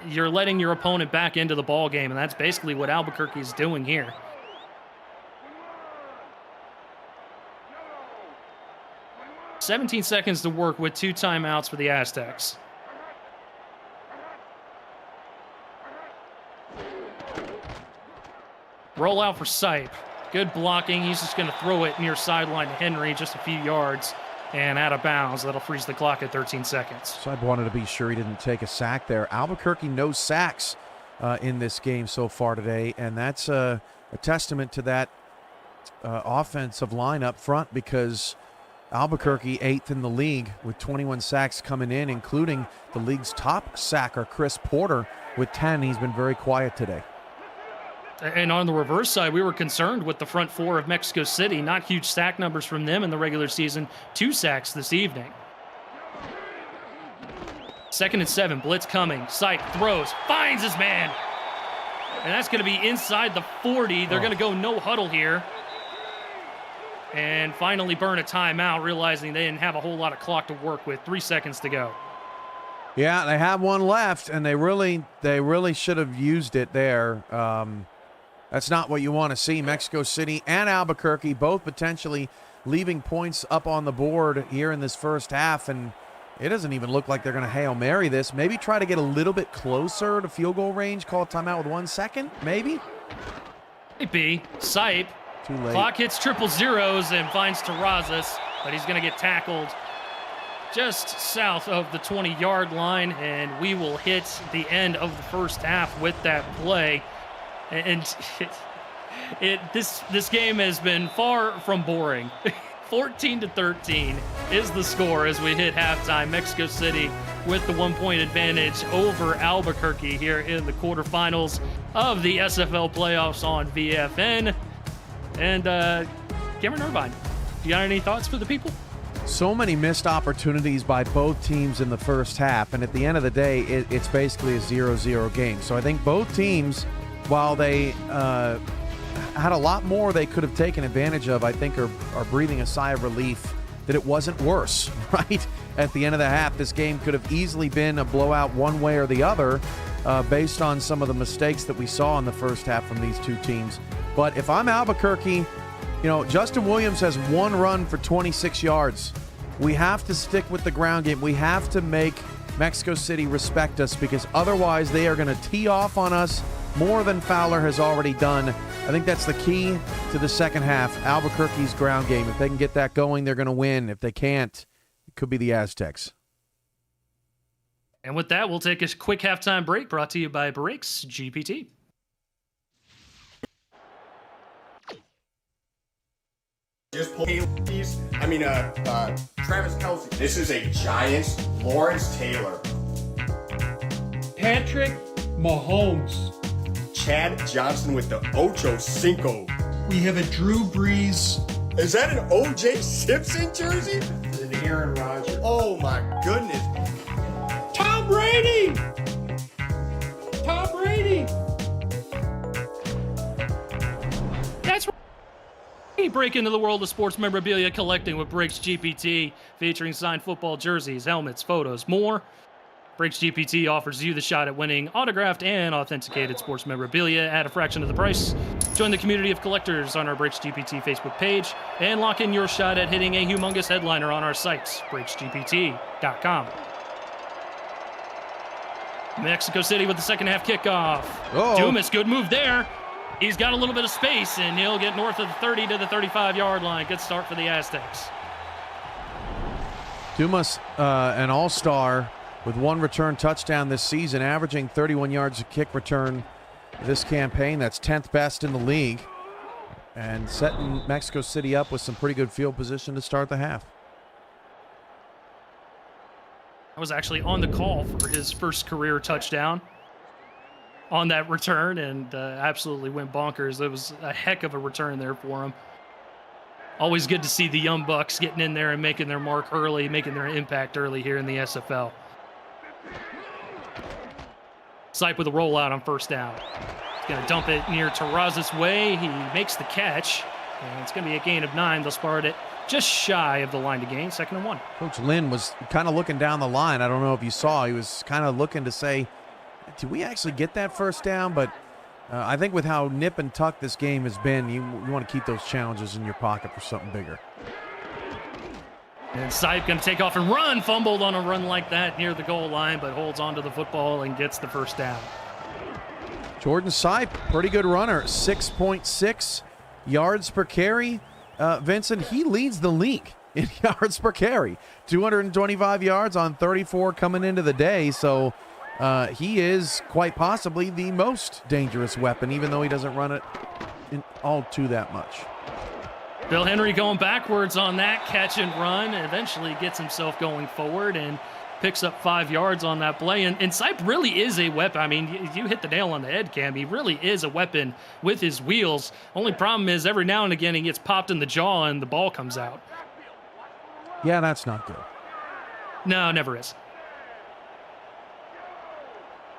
you're letting your opponent back into the ball game. And that's basically what Albuquerque is doing here. "17 seconds to work with 2 timeouts for the Aztecs." Roll out for Sipe. Good blocking. He's just going to throw it near sideline to Henry, just a few yards, and out of bounds. That'll freeze the clock at 13 seconds. So I wanted to be sure he didn't take a sack there. Albuquerque, no sacks in this game so far today, and that's a testament to that offensive line up front, because Albuquerque 8th in the league with 21 sacks coming in, including the league's top sacker, Chris Porter, with 10. He's been very quiet today. And on the reverse side, we were concerned with the front 4 of Mexico City. Not huge sack numbers from them in the regular season. 2 sacks this evening. 2nd and 7, blitz coming. Sipe throws, finds his man. And that's going to be inside the 40. They're going to go no huddle here. And finally burn a timeout, realizing they didn't have a whole lot of clock to work with. 3 seconds to go. Yeah, they have one left, and they really should have used it there. That's not what you want to see. Mexico City and Albuquerque both potentially leaving points up on the board here in this first half, and It doesn't even look like they're going to Hail Mary this. Maybe try to get a little bit closer to field goal range. Call a timeout with 1 second, maybe? Maybe. Sipe. Too late. Clock hits triple zeros and finds Terrazas, but he's going to get tackled just south of the 20-yard line, and we will hit the end of the first half with that play. And this game has been far from boring. 14-13 is the score as we hit halftime. Mexico City with the 1-point advantage over Albuquerque here in the quarterfinals of the SFL playoffs on VFN. And Cameron Irvine, you got any thoughts for the people? So many missed opportunities by both teams in the first half, and at the end of the day, it's basically a 0-0 game. So I think both teams, while they had a lot more they could have taken advantage of, I think are breathing a sigh of relief that it wasn't worse, right? At the end of the half, this game could have easily been a blowout one way or the other based on some of the mistakes that we saw in the first half from these two teams. But if I'm Albuquerque, Justin Williams has one run for 26 yards. We have to stick with the ground game. We have to make Mexico City respect us, because otherwise they are going to tee off on us more than Fowler has already done. I think that's the key to the second half, Albuquerque's ground game. If they can get that going, they're going to win. If they can't, it could be the Aztecs. And with that, we'll take a quick halftime break brought to you by Brakes GPT. Just pull these. Travis Kelce. This is a Giants. Lawrence Taylor. Patrick Mahomes. Chad Johnson with the Ocho Cinco. We have a Drew Brees. Is that an O.J. Simpson jersey? It's an Aaron Rodgers. Oh my goodness. Tom Brady. Tom Brady. That's right. Break into the world of sports memorabilia collecting with Brakes GPT, featuring signed football jerseys, helmets, photos, more. Brakes GPT offers you the shot at winning autographed and authenticated sports memorabilia at a fraction of the price. Join the community of collectors on our Brakes GPT Facebook page and lock in your shot at hitting a humongous headliner on our site, brakesgpt.com. Mexico City with the second half kickoff. Dumas, good move there. He's got a little bit of space, and he'll get north of the 30 to the 35-yard line. Good start for the Aztecs. Dumas, an all-star with one return touchdown this season, averaging 31 yards a kick return this campaign. That's 10th best in the league, and setting Mexico City up with some pretty good field position to start the half. I was actually on the call for his first career touchdown on that return, and absolutely went bonkers. It was a heck of a return there for him. Always good to see the young bucks getting in there and making their mark early, making their impact early here in the SFL. Sipe with a rollout on first down. He's going to dump it near Terrazas' way. He makes the catch, and it's going to be a gain of 9. They'll start it just shy of the line to gain, 2nd and 1. Coach Lynn was kind of looking down the line. I don't know if you saw. He was kind of looking to say, did we actually get that first down? But I think with how nip and tuck this game has been, you want to keep those challenges in your pocket for something bigger. And Sipe going to take off and run. Fumbled on a run like that near the goal line, but holds onto the football and gets the first down. Jordan Sipe, pretty good runner, 6.6 yards per carry. Vincent, he leads the league in yards per carry. 225 yards on 34 coming into the day, so he is quite possibly the most dangerous weapon, even though he doesn't run it all too that much. Bill Henry going backwards on that catch and run, eventually gets himself going forward and picks up 5 yards on that play. And Sipe really is a weapon. I mean, you hit the nail on the head, Cam. He really is a weapon with his wheels. Only problem is every now and again he gets popped in the jaw and the ball comes out. Yeah, that's not good. No, never is.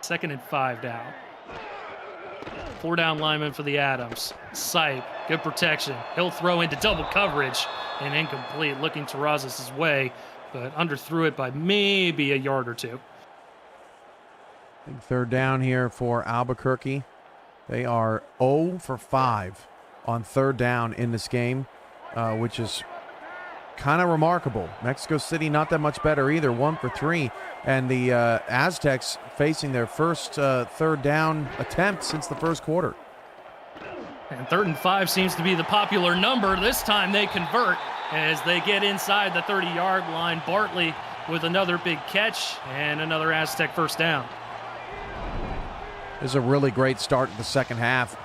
2nd and 5 down. 4 down lineman for the Adams. Sipe, good protection. He'll throw into double coverage and incomplete, looking Terrazas' way, but underthrew it by maybe a yard or two. Big 3rd down here for Albuquerque. They are 0 for 5 on 3rd down in this game, which is kind of remarkable. Mexico City not that much better either, 1 for 3. And the Aztecs facing their first third down attempt since the first quarter. And 3rd and 5 seems to be the popular number. This time they convert as they get inside the 30-yard line. Bartley with another big catch and another Aztec first down. This is a really great start to the second half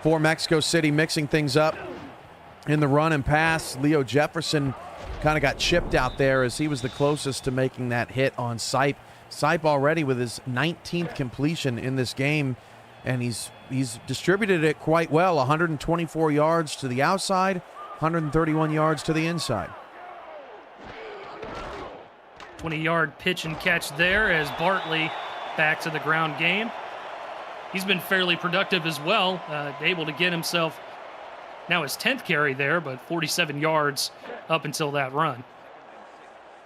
for Mexico City, mixing things up in the run and pass. Leo Jefferson kind of got chipped out there as he was the closest to making that hit on Sipe. Sipe already with his 19th completion in this game, and he's distributed it quite well. 124 yards to the outside, 131 yards to the inside. 20-yard pitch and catch there as Bartley back to the ground game. He's been fairly productive as well, able to get himself now his 10th carry there, but 47 yards up until that run.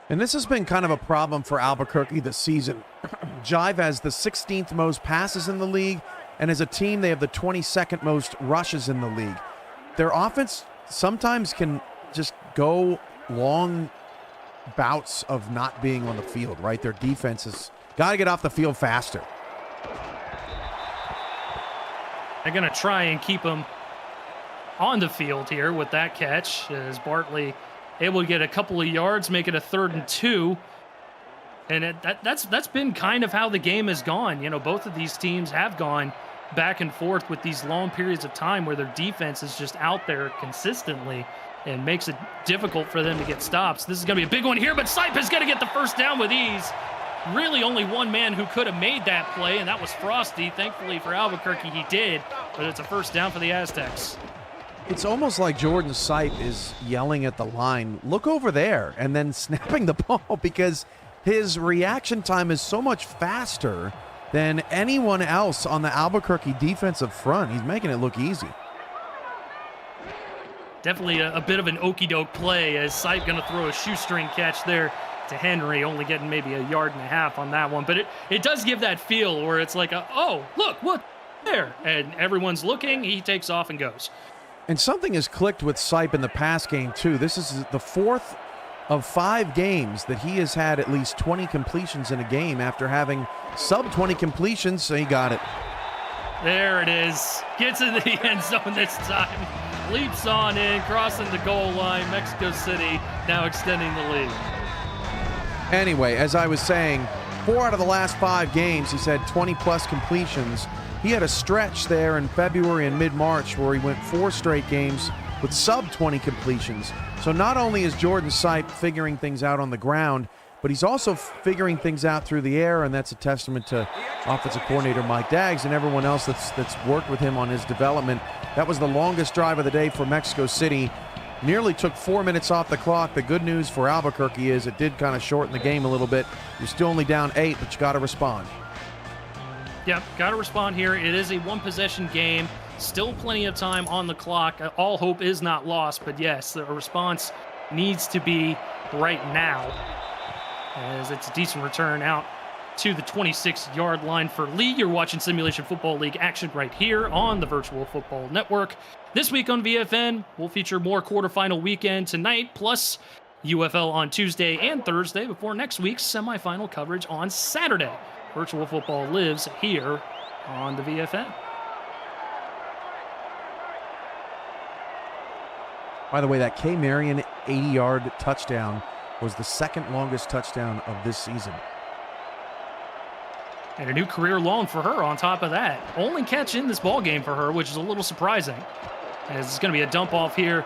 And this has been kind of a problem for Albuquerque this season. Jive has the 16th most passes in the league, and as a team, they have the 22nd most rushes in the league. Their offense sometimes can just go long bouts of not being on the field, right? Their defense has got to get off the field faster. They're going to try and keep him on the field here with that catch as Bartley able to get a couple of yards, make it a 3rd and 2. And that's been kind of how the game has gone. You know, both of these teams have gone back and forth with these long periods of time where their defense is just out there consistently and makes it difficult for them to get stops. This is going to be a big one here, but Sipe is going to get the first down with ease. Really only one man who could have made that play, and that was Frosty. Thankfully for Albuquerque, he did, but it's a first down for the Aztecs. It's almost like Jordan Sipe is yelling at the line, look over there, and then snapping the ball because his reaction time is so much faster than anyone else on the Albuquerque defensive front. He's making it look easy. Definitely a bit of an okey-doke play as Sipe going to throw a shoestring catch there to Henry, only getting maybe a yard and a half on that one. But it does give that feel where it's like, oh, look, what there? And everyone's looking, he takes off and goes. And something has clicked with Sipe in the pass game, too. This is the 4th of 5 games that he has had at least 20 completions in a game after having sub-20 completions, so he got it. There it is. Gets in the end zone this time. Leaps on in, crossing the goal line. Mexico City now extending the lead. Anyway, as I was saying, 4 out of the last 5 games, he's had 20-plus completions. He had a stretch there in February and mid-March where he went 4 straight games with sub-20 completions. So not only is Jordan Sipe figuring things out on the ground, but he's also figuring things out through the air, and that's a testament to offensive coordinator Mike Daggs and everyone else that's worked with him on his development. That was the longest drive of the day for Mexico City. Nearly took 4 minutes off the clock. The good news for Albuquerque is it did kind of shorten the game a little bit. You're still only down 8, but you got to respond. Yep, got to respond here. It is a one-possession game. Still plenty of time on the clock. All hope is not lost, but yes, the response needs to be right now, as it's a decent return out to the 26-yard line for Lee. You're watching Simulation Football League action right here on the Virtual Football Network. This week on VFN, we'll feature more quarterfinal weekend tonight, plus UFL on Tuesday and Thursday before next week's semifinal coverage on Saturday. Virtual Football lives here on the VFN. By the way, that K. Marion 80-yard touchdown was the 2nd longest touchdown of this season. And a new career long for her on top of that. Only catch in this ball game for her, which is a little surprising. As it's going to be a dump off here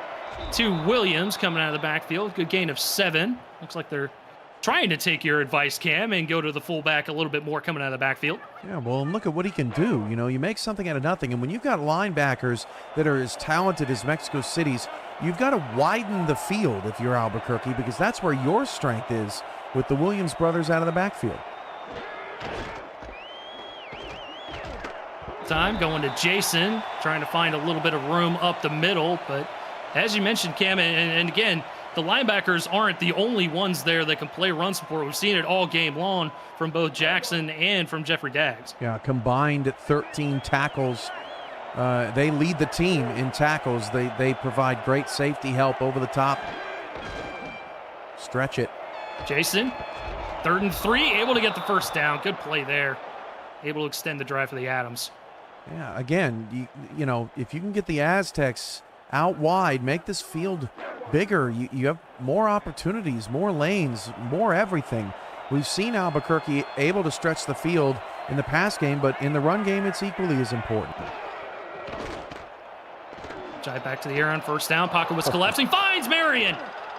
to Williams coming out of the backfield. Good gain of 7. Looks like they're trying to take your advice, Cam, and go to the fullback a little bit more coming out of the backfield. Yeah, well, and look at what he can do. You know, you make something out of nothing. And when you've got linebackers that are as talented as Mexico City's, you've got to widen the field if you're Albuquerque, because that's where your strength is with the Williams brothers out of the backfield. Time going to Jason, trying to find a little bit of room up the middle. But as you mentioned, Cam, and again, the linebackers aren't the only ones there that can play run support. We've seen it all game long from both Jackson and from Jeffrey Daggs. Yeah, combined 13 tackles. They lead the team in tackles. They provide great safety help over the top. Stretch it. Jason, 3rd and 3, able to get the first down. Good play there. Able to extend the drive for the Adams. Yeah, again, you know, if you can get the Aztecs out wide, make this field bigger, you have more opportunities, more lanes, more everything. We've seen Albuquerque able to stretch the field in the pass game, but in the run game, it's equally as important. Drive back to the air on first down. Pocket was collapsing. Finds Marion.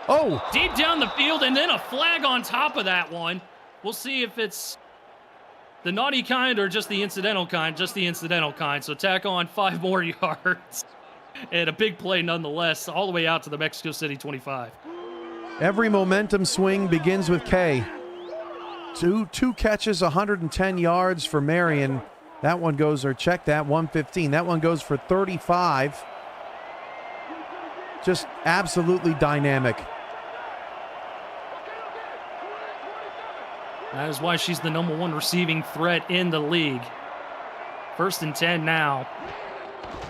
Oh! Deep down the field, and then a flag on top of that one. We'll see if it's the naughty kind or just the incidental kind. Just the incidental kind. So tack on 5 more yards. And a big play nonetheless, all the way out to the Mexico City 25. Every momentum swing begins with K. Two catches, 110 yards for Marion. That one goes, or check that, 115. That one goes for 35. Just absolutely dynamic. That is why she's the #1 receiving threat in the league. 1st and 10 now.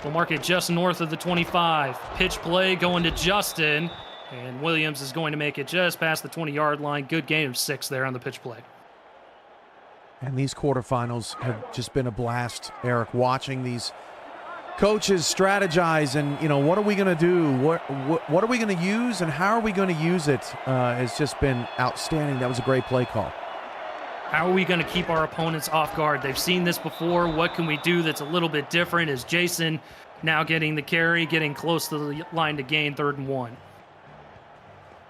We'll mark it just north of the 25. Pitch play going to Justin. And Williams is going to make it just past the 20-yard line. Good gain of 6 there on the pitch play. And these quarterfinals have just been a blast, Eric, watching these coaches strategize and, you know, what are we going to do? What are we going to use and how are we going to use it? Has just been outstanding. That was a great play call. How are we going to keep our opponents off guard? They've seen this before. What can we do that's a little bit different? Is Jason now getting the carry, getting close to the line to gain 3rd and 1?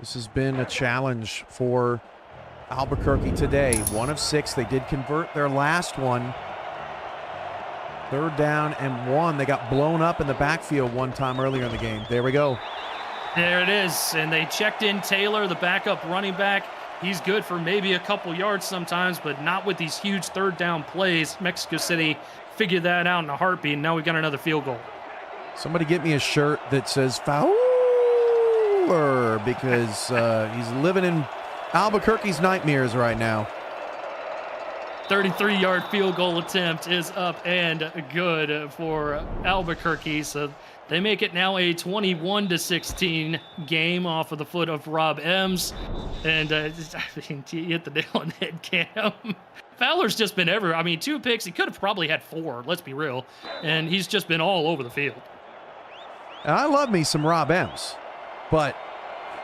This has been a challenge for Albuquerque today. 1 of 6. They did convert their last one. 3rd down and 1. They got blown up in the backfield one time earlier in the game. There we go. There it is. And they checked in Taylor, the backup running back. He's good for maybe a couple yards sometimes, but not with these huge 3rd down plays. Mexico City figured that out in a heartbeat, and now we got another field goal. Somebody get me a shirt that says Fowler, because he's living in Albuquerque's nightmares right now. 33-yard field goal attempt is up and good for Albuquerque. So they make it now a 21-16 game off of the foot of Rob Ems. And I mean, you hit the nail on the head, Cam. Fowler's just been everywhere. I mean, 2 picks. He could have probably had 4, let's be real. And he's just been all over the field. And I love me some Rob Ems, but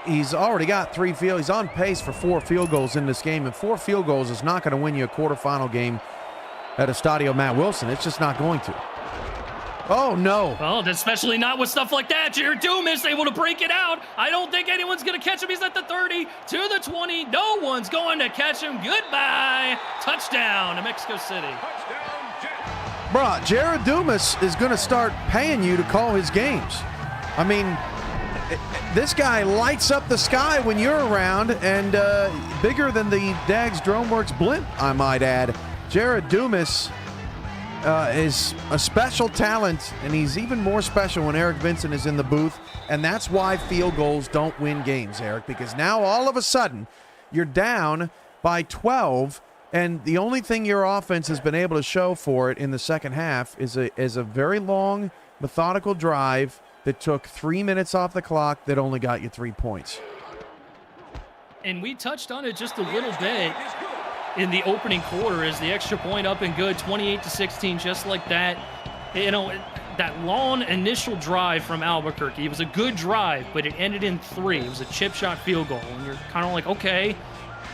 he's already got 3 field. He's on pace for 4 field goals in this game, and 4 field goals is not going to win you a quarterfinal game at Estadio Matt Wilson. It's just not going to. Oh, no. Well, especially not with stuff like that. Jared Dumas able to break it out. I don't think anyone's going to catch him. He's at the 30, to the 20. No one's going to catch him. Goodbye. Touchdown to Mexico City. Bruh, Jared Dumas is going to start paying you to call his games. I mean, this guy lights up the sky when you're around, and bigger than the Dags DroneWorks blimp, I might add. Jared Dumas is a special talent, and he's even more special when Eric Vincent is in the booth, and that's why field goals don't win games, Eric, because now all of a sudden you're down by 12, and the only thing your offense has been able to show for it in the second half is a very long, methodical drive that took 3 minutes off the clock that only got you 3 points. And we touched on it just a little bit in the opening quarter. Is the extra point up and good, 28-16, just like that. You know, that long initial drive from Albuquerque, it was a good drive, but it ended in 3. It was a chip shot field goal, and you're kind of like, okay,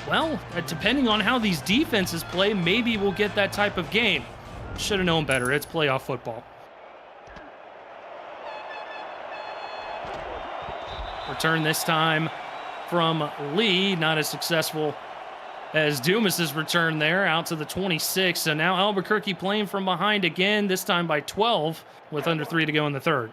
well, depending on how these defenses play, maybe we'll get that type of game. Should have known better. It's playoff football. Return this time from Lee, not as successful as Dumas's return there, out to the 26. So now Albuquerque playing from behind again, this time by 12, with under 3 to go in the third.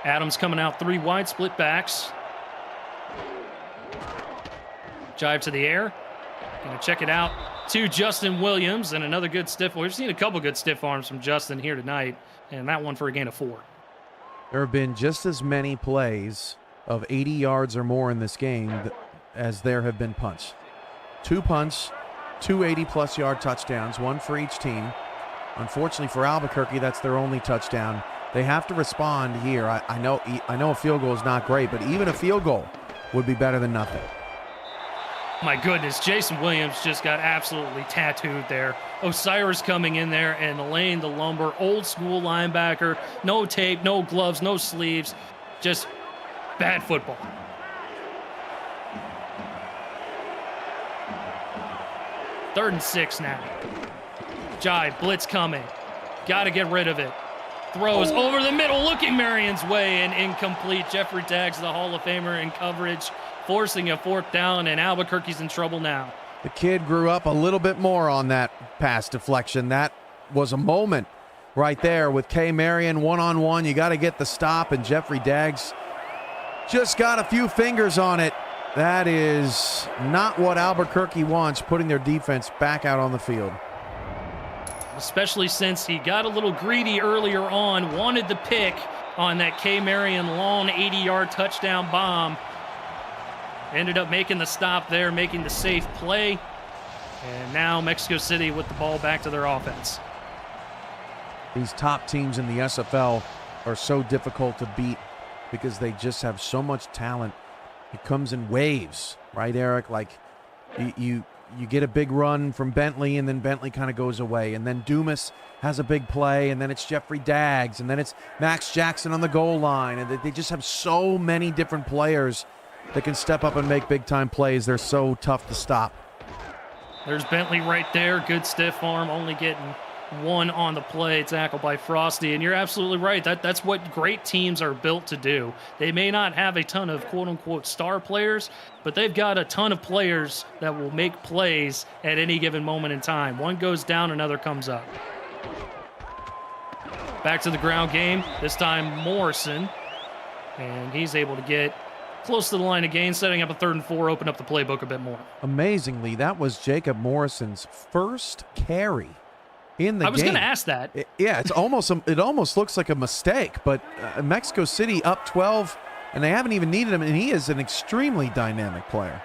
Adams coming out 3 wide, split backs. Jive to the air. Gonna check it out to Justin Williams, and another good stiff. We've seen a couple good stiff arms from Justin here tonight, and that one for a gain of 4. There have been just as many plays of 80 yards or more in this game as there have been punts. 2 punts, 2 80-plus yard touchdowns, 1 for each team. Unfortunately for Albuquerque, that's their only touchdown. They have to respond here. I know a field goal is not great, but even a field goal would be better than nothing. My goodness, Jason Williams just got absolutely tattooed there. Osiris coming in there and laying the lumber. Old school linebacker. No tape, no gloves, no sleeves. Just bad football. Third and 6 now. Jive, blitz coming. Got to get rid of it. Throws over the middle, looking Marion's way, and incomplete. Jeffrey Daggs, the Hall of Famer, in coverage, forcing a 4th down, and Albuquerque's in trouble now. The kid grew up a little bit more on that pass deflection. That was a moment right there with K. Marion one-on-one. You got to get the stop, and Jeffrey Daggs just got a few fingers on it. That is not what Albuquerque wants, putting their defense back out on the field. Especially since he got a little greedy earlier on, wanted the pick on that K. Marion long 80-yard touchdown bomb. Ended up making the stop there, making the safe play. And now Mexico City with the ball back to their offense. These top teams in the SFL are so difficult to beat because they just have so much talent. It comes in waves, right, Eric? Like you get a big run from Bentley, and then Bentley kind of goes away. And then Dumas has a big play, and then it's Jeffrey Daggs, and then it's Max Jackson on the goal line. And they just have so many different players that can step up and make big-time plays. They're so tough to stop. There's Bentley right there. Good stiff arm, only getting one on the play, tackled by Frosty. And you're absolutely right. That's what great teams are built to do. They may not have a ton of quote-unquote star players, but they've got a ton of players that will make plays at any given moment in time. One goes down, another comes up. Back to the ground game, this time Morrison. And he's able to get close to the line again, setting up a 3rd and 4, open up the playbook a bit more. Amazingly, that was Jacob Morrison's first carry in the game. I was going to ask that. It almost looks like a mistake, but Mexico City up 12, and they haven't even needed him, and he is an extremely dynamic player.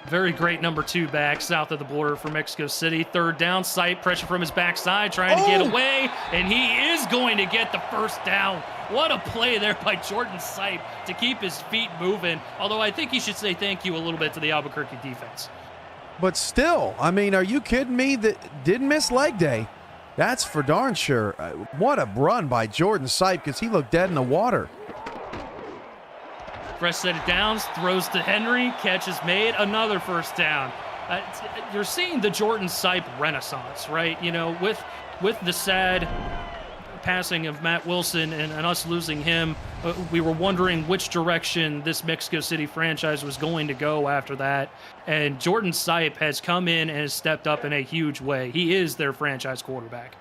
Very great number 2 back south of the border for Mexico City. 3rd down, sight, pressure from his backside, trying to get away, and he is going to get the 1st down. What a play there by Jordan Sipe to keep his feet moving, although I think he should say thank you a little bit to the Albuquerque defense. But still, I mean, are you kidding me? That didn't miss leg day. That's for darn sure. What a run by Jordan Sipe, because he looked dead in the water. Fresh set of downs, throws to Henry, catch is made, another 1st down. You're seeing the Jordan Sipe renaissance, right? You know, with the sad passing of Matt Wilson and us losing him, we were wondering which direction this Mexico City franchise was going to go after that. And Jordan Sipe has come in and has stepped up in a huge way. He is their franchise quarterback.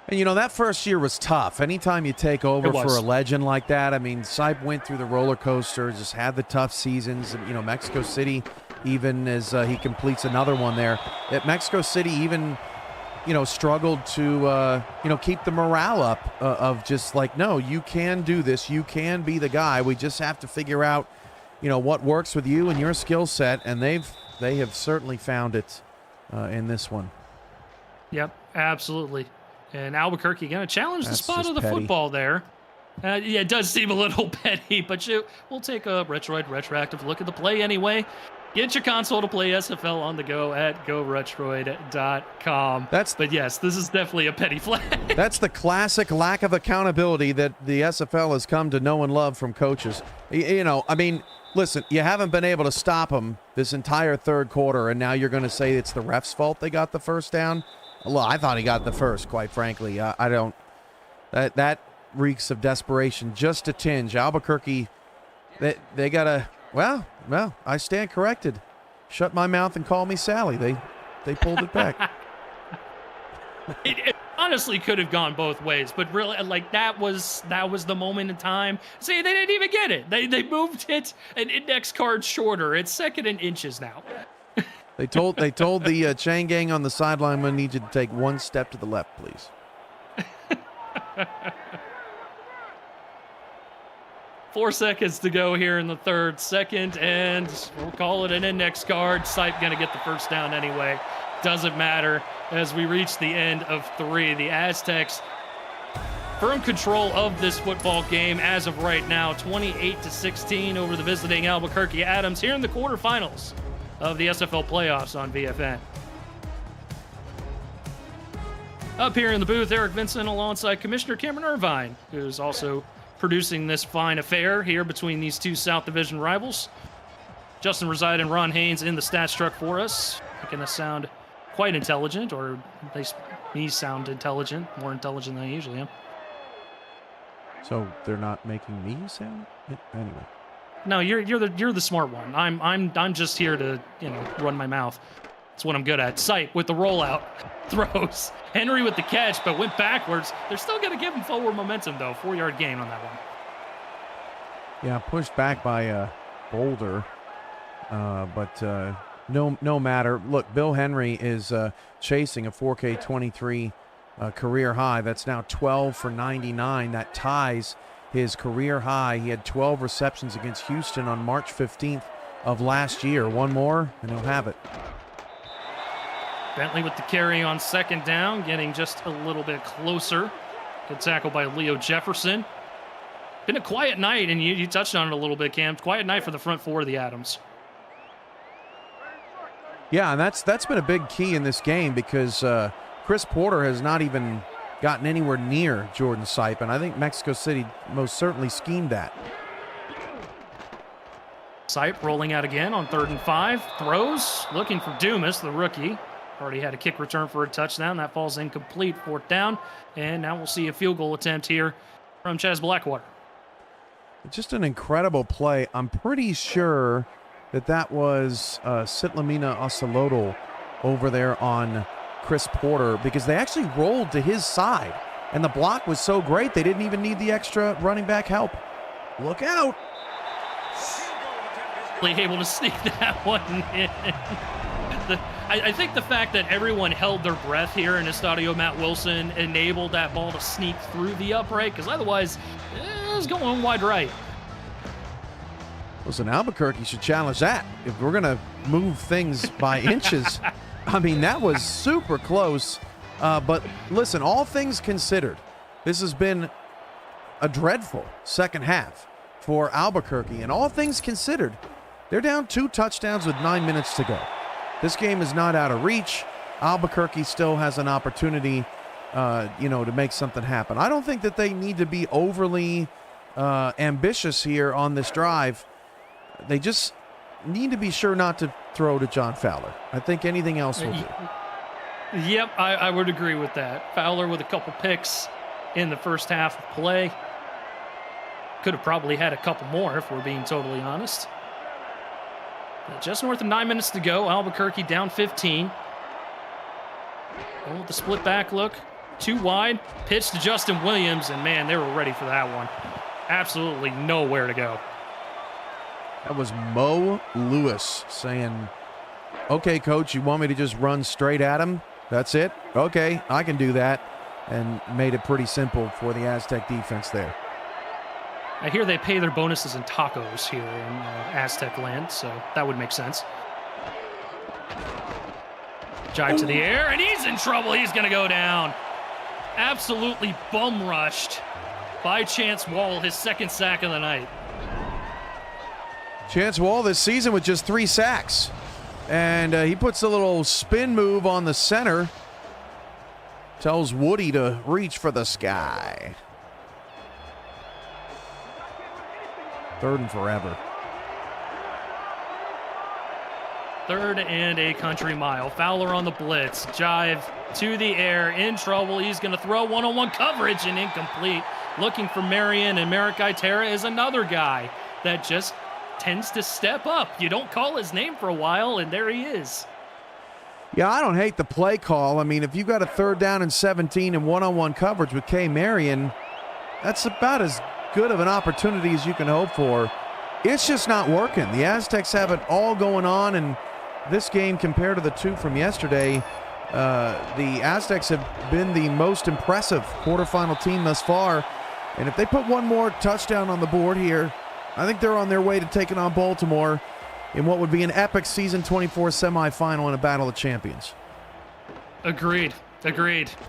And, you know, that first year was tough. Anytime you take over for a legend like that, I mean, Sipe went through the roller coaster, just had the tough seasons. You know, Mexico City, even as he completes another one there, at Mexico City even, you know, struggled to, keep the morale up of just like, no, you can do this. You can be the guy. We just have to figure out, you know, what works with you and your skill set. And they have certainly found it in this one. Yep, absolutely. And Albuquerque going to challenge the spot of the petty football there. Yeah, it does seem a little petty, but we'll take a retroactive look at the play anyway. Get your console to play SFL on the go at GoRetroid.com. But yes, this is definitely a petty flag. That's the classic lack of accountability that the SFL has come to know and love from coaches. You know, I mean, listen, you haven't been able to stop them this entire 3rd quarter, and now you're going to say it's the ref's fault they got the 1st down? Well, I thought he got the 1st, quite frankly. I don't. That reeks of desperation, just a tinge. Albuquerque, they got to. Well, I stand corrected. Shut my mouth and call me Sally. They pulled it back. It honestly could have gone both ways, but really, like, that was the moment in time. See, they didn't even get it. They moved it an index card shorter. It's 2nd and inches now. They told the chain gang on the sideline, "We need you to take 1 step to the left, please." 4 seconds to go here in the third. Second, and we'll call it an index card. Sipe going to get the first down anyway. Doesn't matter as we reach the end of 3. The Aztecs firm control of this football game as of right now, 28-16 over the visiting Albuquerque Adams here in the quarterfinals of the SFL playoffs on VFN. Up here in the booth, Eric Vincent alongside Commissioner Cameron Irvine, who's also producing this fine affair here between these two South Division rivals. Justin Reside and Ron Haynes in the stats truck for us, making us sound quite intelligent, or at least me sound intelligent, more intelligent than I usually am. So they're not making me sound anyway. No, you're the smart one. I'm just here to run my mouth. That's what I'm good at. Sipe with the rollout, throws. Henry with the catch, but went backwards. They're still going to give him forward momentum though. 4-yard gain on that one. Yeah, pushed back by Boulder, but no matter. Look, Bill Henry is chasing a 4K23 career high. That's now 12 for 99. That ties his career high. He had 12 receptions against Houston on March 15th of last year. One more, and he'll have it. Bentley with the carry on second down, getting just a little bit closer. Good tackle by Leo Jefferson. Been a quiet night, and you touched on it a little bit, Cam. Quiet night for the front four of the Adams. Yeah, and that's been a big key in this game because Chris Porter has not even gotten anywhere near Jordan Sipe, and I think Mexico City most certainly schemed that. Sipe rolling out again on 3rd and 5. Throws, looking for Dumas, the rookie. Already had a kick return for a touchdown. That falls incomplete, 4th down. And now we'll see a field goal attempt here from Chaz Blackwater. Just an incredible play. I'm pretty sure that was Sitlamina Ocelotl over there on Chris Porter, because they actually rolled to his side, and the block was so great they didn't even need the extra running back help. Look out. Able to sneak that one in. I think the fact that everyone held their breath here in Estadio Matt Wilson enabled that ball to sneak through the upright, because otherwise it was going wide right. Listen, Albuquerque should challenge that. If we're going to move things by inches, I mean, that was super close. But listen, all things considered, this has been a dreadful second half for Albuquerque. And all things considered, they're down 2 touchdowns with 9 minutes to go. This game is not out of reach. Albuquerque still has an opportunity, to make something happen. I don't think that they need to be overly ambitious here on this drive. They just need to be sure not to throw to John Fowler. I think anything else will do. Yep, I would agree with that. Fowler with a couple picks in the first half of play. Could have probably had a couple more if we're being totally honest. Just north of 9 minutes to go. Albuquerque down 15. Oh, the split back look. 2 wide. Pitch to Justin Williams, and man, they were ready for that one. Absolutely nowhere to go. That was Mo Lewis saying, okay, coach, you want me to just run straight at him? That's it? Okay, I can do that. And made it pretty simple for the Aztec defense there. I hear they pay their bonuses in tacos here in Aztec land, so that would make sense. Jive to the air, and he's in trouble. He's going to go down. Absolutely bum rushed by Chance Wall, his 2nd sack of the night. Chance Wall this season with just 3 sacks. And he puts a little spin move on the center. Tells Woody to reach for the sky. 3rd and forever. 3rd and a country mile. Fowler on the blitz. Jive to the air. In trouble. He's going to throw one-on-one coverage and incomplete. Looking for Marion, and Marikai Terra is another guy that just tends to step up. You don't call his name for a while, and there he is. Yeah, I don't hate the play call. I mean, if you've got a 3rd down and 17 and one-on-one coverage with K. Marion, that's about as good of an opportunity as you can hope for. It's just not working. The Aztecs have it all going on, and this game compared to the 2 from yesterday, the Aztecs have been the most impressive quarterfinal team thus far. And if they put one more touchdown on the board here, I think they're on their way to taking on Baltimore in what would be an epic Season 24 semifinal and a Battle of Champions. Agreed.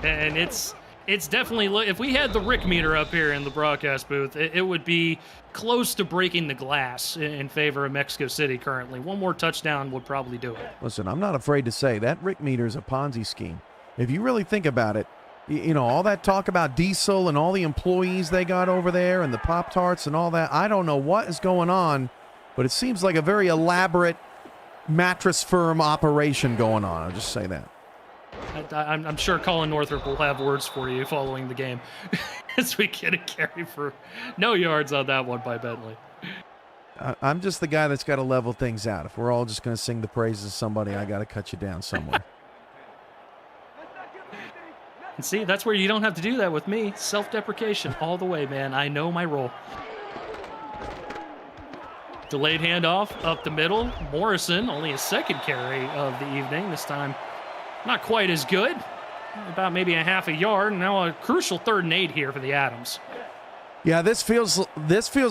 And it's definitely, if we had the Rick meter up here in the broadcast booth, it would be close to breaking the glass in favor of Mexico City currently. One more touchdown would probably do it. Listen, I'm not afraid to say that Rick meter is a Ponzi scheme. If you really think about it, you know, all that talk about diesel and all the employees they got over there and the Pop-Tarts and all that, I don't know what is going on, but it seems like a very elaborate mattress firm operation going on. I'll just say that. I'm sure Colin Northrup will have words for you following the game as we get a carry for no yards on that one by Bentley. I'm just the guy that's got to level things out. If we're all just going to sing the praises of somebody, I got to cut you down somewhere. And see, that's where you don't have to do that with me. Self-deprecation all the way, man. I know my role. Delayed handoff up the middle. Morrison, only his second carry of the evening. This time, not quite as good. About maybe a half a yard. Now a crucial 3rd and 8 here for the Adams. Yeah, this feels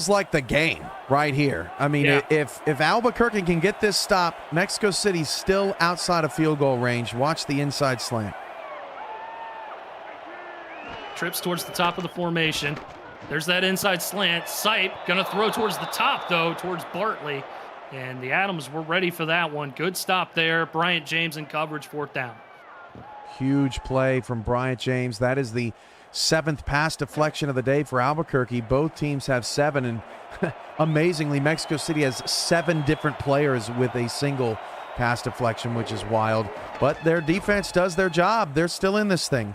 like the game right here. I mean, Yeah. if Albuquerque can get this stop, Mexico City's still outside of field goal range. Watch the inside slant. Trips towards the top of the formation. There's that inside slant. Sipe gonna throw towards the top, though, towards Bartley. And the Adams were ready for that one. Good stop there. Bryant James in coverage, 4th down. Huge play from Bryant James. That is the 7th pass deflection of the day for Albuquerque. Both teams have 7, and amazingly, Mexico City has 7 different players with a single pass deflection, which is wild. But their defense does their job. They're still in this thing.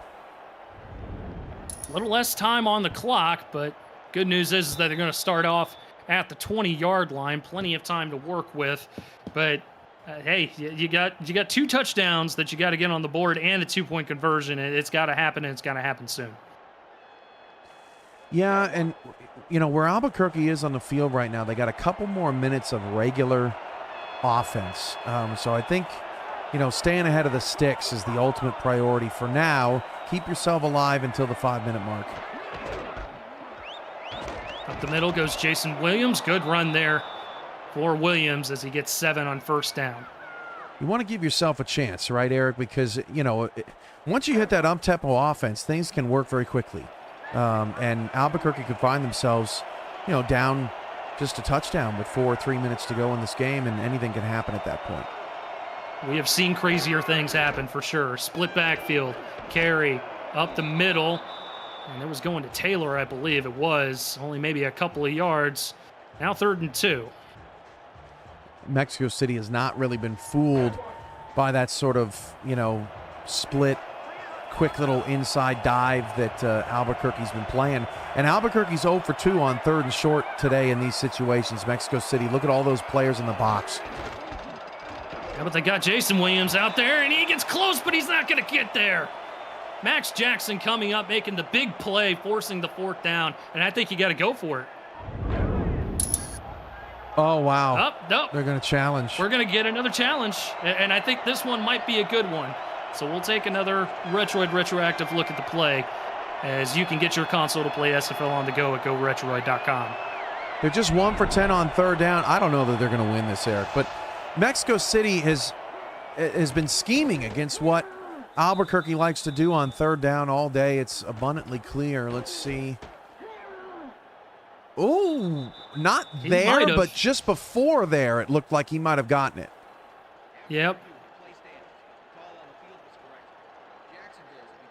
A little less time on the clock, but good news is that they're going to start off at the 20-yard line. Plenty of time to work with. But, hey, you got 2 touchdowns that you got to get on the board and a 2-point conversion. It's got to happen, and it's got to happen soon. Yeah, and, you know, where Albuquerque is on the field right now, they got a couple more minutes of regular offense. So I think, you know, staying ahead of the sticks is the ultimate priority for now. Keep yourself alive until the 5-minute mark. Up the middle goes Jason Williams. Good run there for Williams as he gets 7 on 1st down. You want to give yourself a chance, right, Eric? Because, you know, once you hit that up-tempo offense, things can work very quickly. And Albuquerque could find themselves, you know, down just a touchdown with 4 or 3 minutes to go in this game, and anything can happen at that point. We have seen crazier things happen for sure. Split backfield, carry up the middle, and it was going to Taylor, I believe it was. Only maybe a couple of yards. Now 3rd and 2. Mexico City has not really been fooled by that sort of, you know, split, quick little inside dive that Albuquerque's been playing. And Albuquerque's 0 for 2 on 3rd and short today in these situations. Mexico City, look at all those players in the box. Yeah, but they got Jason Williams out there, and he gets close, but he's not going to get there. Max Jackson coming up, making the big play, forcing the 4th down, and I think you got to go for it. Oh, wow. Nope. They're going to challenge. We're going to get another challenge, and I think this one might be a good one. So we'll take another retroactive look at the play, as you can get your console to play SFL on the go at GoRetroid.com. They're just 1 for 10 on 3rd down. I don't know that they're going to win this, Eric, but Mexico City has been scheming against what Albuquerque likes to do on 3rd down all day. It's abundantly clear. Let's see. Oh, not there, but just before there, it looked like he might have gotten it. Yep.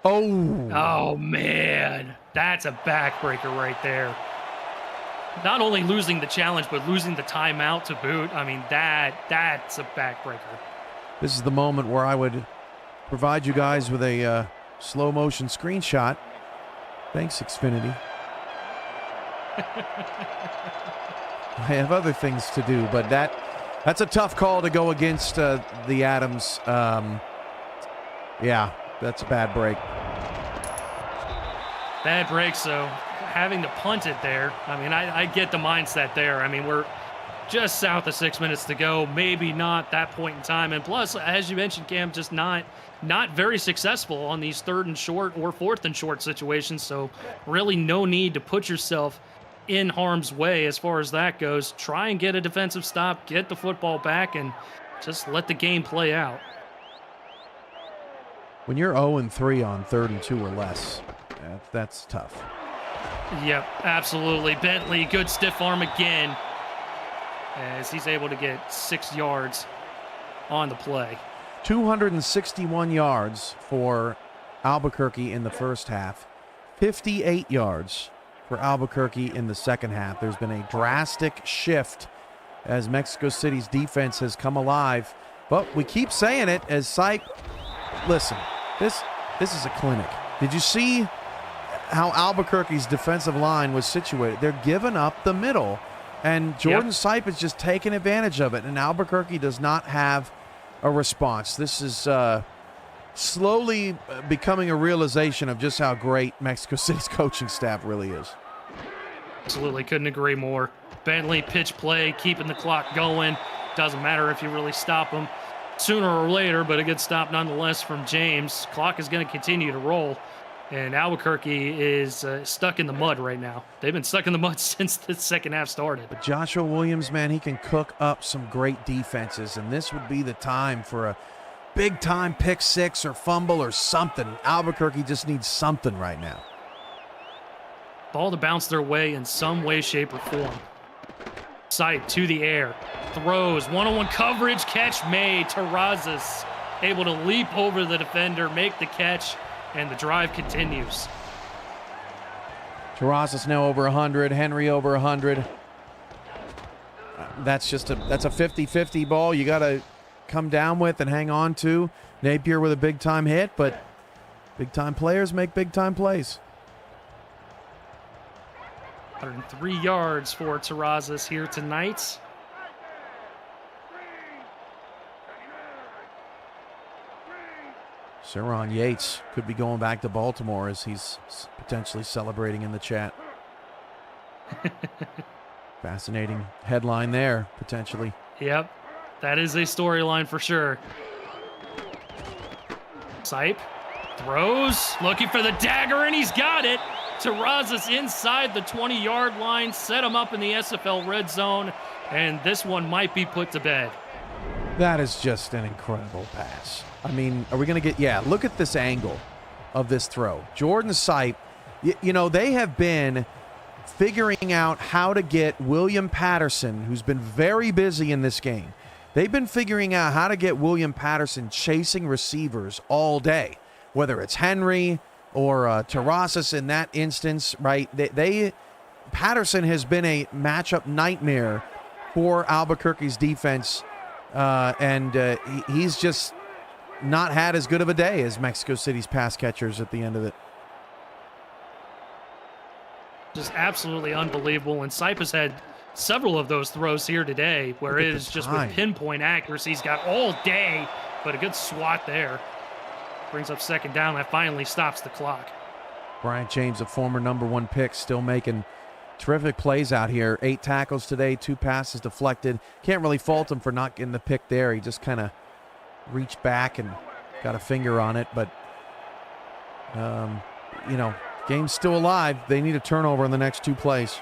Oh, man. That's a backbreaker right there. Not only losing the challenge, but losing the timeout to boot. I mean, that's a backbreaker. This is the moment where I would provide you guys with a slow motion screenshot. Thanks, Xfinity. I have other things to do, but that's a tough call to go against the Adams. Yeah, that's a bad break. Bad break, so having to punt it there. I mean, I get the mindset there. I mean, we're just south of 6 minutes to go. Maybe not that point in time. And plus, as you mentioned, Cam, just not very successful on these 3rd and short or 4th and short situations. So really no need to put yourself in harm's way as far as that goes. Try and get a defensive stop, get the football back, and just let the game play out. When you're 0-3 on 3rd and 2 or less, that's tough. Yep, absolutely. Bentley, good stiff arm again, as he's able to get 6 yards on the play. 261 yards for Albuquerque in the first half, 58 yards for Albuquerque in the second half. There's been a drastic shift as Mexico City's defense has come alive. But we keep saying it as Sipe. Listen, this is a clinic. Did you see how Albuquerque's defensive line was situated? They're giving up the middle, and Jordan Sipe is just taking advantage of it, and Albuquerque does not have a response. This is slowly becoming a realization of just how great Mexico City's coaching staff really is. Absolutely, couldn't agree more. Bentley, pitch play, keeping the clock going. Doesn't matter if you really stop them sooner or later, but a good stop nonetheless from James. Clock is going to continue to roll, and Albuquerque is stuck in the mud right now. They've been stuck in the mud since the second half started. But Joshua Williams, man, he can cook up some great defenses, and this would be the time for a big-time pick six or fumble or something. Albuquerque just needs something right now. Ball to bounce their way in some way, shape, or form. Sight to the air. Throws. One-on-one coverage. Catch made. Terrazas able to leap over the defender, make the catch, and the drive continues. Terrazas now over 100. Henry over 100. That's a 50-50 ball you got to come down with and hang on to. Napier with a big-time hit, but big-time players make big-time plays. 103 yards for Terrazas here tonight. Saron Yates could be going back to Baltimore as he's potentially celebrating in the chat. Fascinating headline there, potentially. Yep, that is a storyline for sure. Sipe throws, looking for the dagger, and he's got it. Terrazas inside the 20-yard line, set him up in the SFL red zone, and this one might be put to bed. That is just an incredible pass. I mean, are we going to get... Yeah, look at this angle of this throw. Jordan Sipe, you know, they have been figuring out how to get William Patterson, who's been very busy in this game. They've been figuring out how to get William Patterson chasing receivers all day, whether it's Henry or Terrazas in that instance, right? Patterson has been a matchup nightmare for Albuquerque's defense, and he's just not had as good of a day as Mexico City's pass catchers at the end of it. Just absolutely unbelievable, and Sipe has had several of those throws here today where it is just with pinpoint accuracy. He's got all day, but a good swat there. Brings up second down. That finally stops the clock. Bryant James, a former #1 pick, still making terrific plays out here. 8 tackles today, 2 passes deflected. Can't really fault him for not getting the pick there. He just kind of reached back and got a finger on it. But, you know, game's still alive. They need a turnover in the next 2 plays.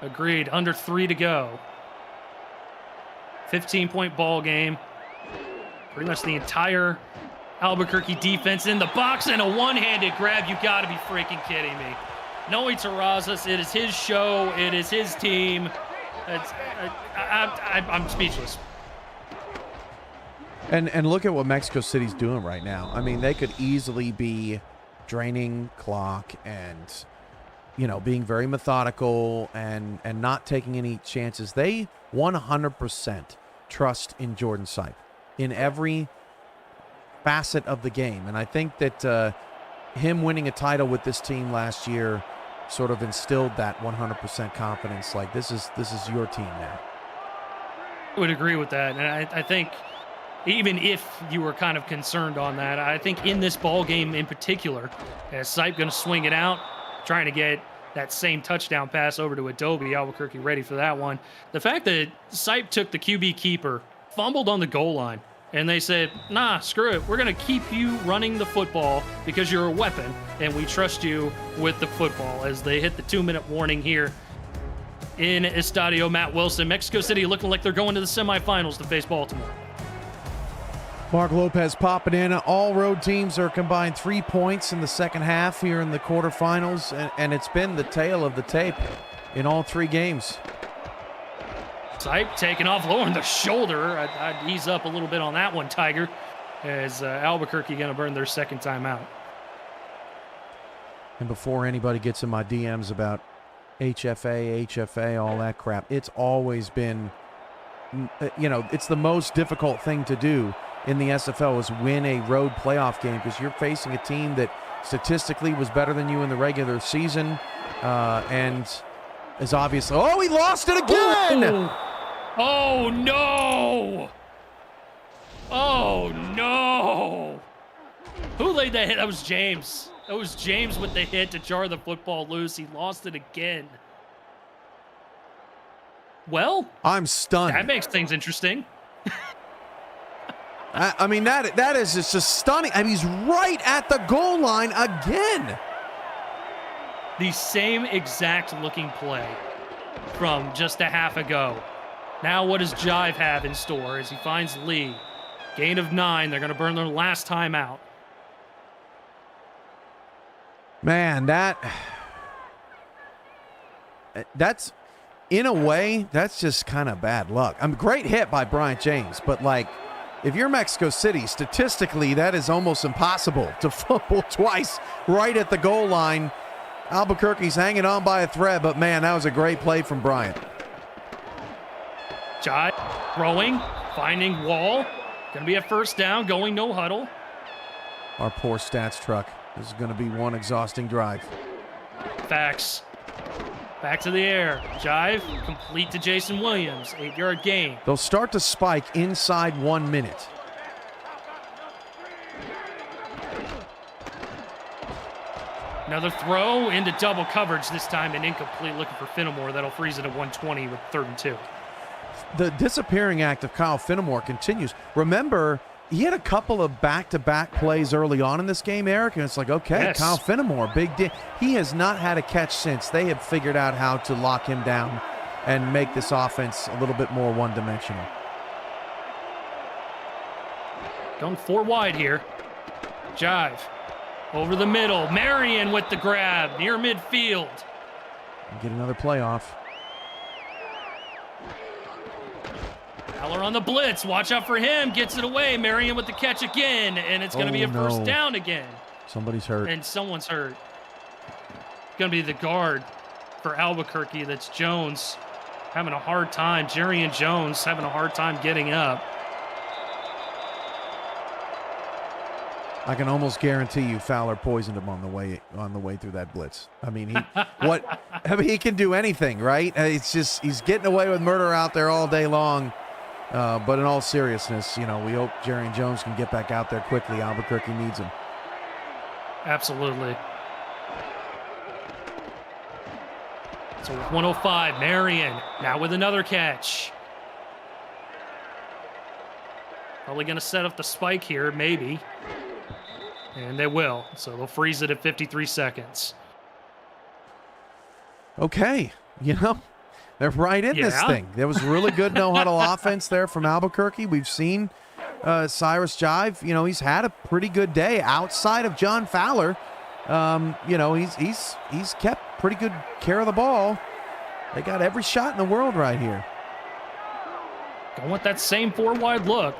Agreed. Under 3 to go. 15-point ball game. Pretty much the entire Albuquerque defense in the box, and a one-handed grab. You got to be freaking kidding me. Noe Terrazas, it is his show. It is his team. I'm speechless. And look at what Mexico City's doing right now. I mean, they could easily be draining clock and, you know, being very methodical and not taking any chances. They 100% trust in Jordan Sipe in every facet of the game. And I think that him winning a title with this team last year sort of instilled that 100% confidence. Like, this is your team now. I would agree with that. And I think even if you were kind of concerned on that, I think in this ball game in particular, as Sipe going to swing it out, trying to get that same touchdown pass over to Adobe, Albuquerque ready for that one. The fact that Sipe took the QB keeper, fumbled on the goal line, And they said, nah, screw it. We're going to keep you running the football because you're a weapon, and we trust you with the football. As they hit the 2-minute warning here in Estadio Matt Wilson. Mexico City looking like they're going to the semifinals to face Baltimore. Mark Lopez popping in. All road teams are combined 3 points in the second half here in the quarterfinals, and it's been the tale of the tape in all 3 games. Sipe taking off, lowering the shoulder. I'd ease up a little bit on that one, Tiger, as Albuquerque going to burn their second time out. And before anybody gets in my DMs about HFA, all that crap, it's always been, it's the most difficult thing to do in the SFL is win a road playoff game because you're facing a team that statistically was better than you in the regular season and is obviously, he lost it again! Oh, no! Oh, no! Who laid that hit? That was James. That was James with the hit to jar the football loose. He lost it again. Well, I'm stunned. That makes things interesting. I mean, that is just stunning. I mean, he's right at the goal line again. The same exact looking play from just a half ago. Now what does Jive have in store as he finds Lee? Gain of 9. They're going to burn their last time out. Man, that's, in a way, that's just kind of bad luck. Great hit by Bryant James, but like, if you're Mexico City, statistically, that is almost impossible to fumble twice right at the goal line. Albuquerque's hanging on by a thread, but man, that was a great play from Bryant. Jive throwing, finding Wall. Going to be a first down, going no huddle. Our poor stats truck. This is going to be one exhausting drive. Facts. Back to the air. Jive, complete to Jason Williams. 8-yard gain. They'll start to spike inside 1 minute. Another throw into double coverage, this time an incomplete, looking for Finnemore. That'll freeze it at 120 with 3rd and 2. The disappearing act of Kyle Finnemore continues. Remember, he had a couple of back-to-back plays early on in this game, Eric, and it's like, okay, yes. Kyle Finnemore, big deal. He has not had a catch since. They have figured out how to lock him down and make this offense a little bit more one-dimensional. Going 4 wide here. Jive. Over the middle. Marion with the grab near midfield. Get another playoff. Fowler on the blitz. Watch out for him. Gets it away. Marion with the catch again. And it's going to be a first down again. Somebody's hurt. And someone's hurt. It's going to be the guard for Albuquerque. That's Jones. Having a hard time. Jerry and Jones having a hard time getting up. I can almost guarantee you Fowler poisoned him on the way through that blitz. I mean, he can do anything, right? It's just he's getting away with murder out there all day long. But in all seriousness, we hope Jerry and Jones can get back out there quickly. Albuquerque needs him. Absolutely. So with 105, Marion now with another catch. Probably going to set up the spike here, maybe. And they will. So they'll freeze it at 53 seconds. Okay. They're right in this thing. There was really good no-huddle offense there from Albuquerque. We've seen Cyrus Jive. He's had a pretty good day outside of John Fowler. He's kept pretty good care of the ball. They got every shot in the world right here. Going with that same 4-wide look.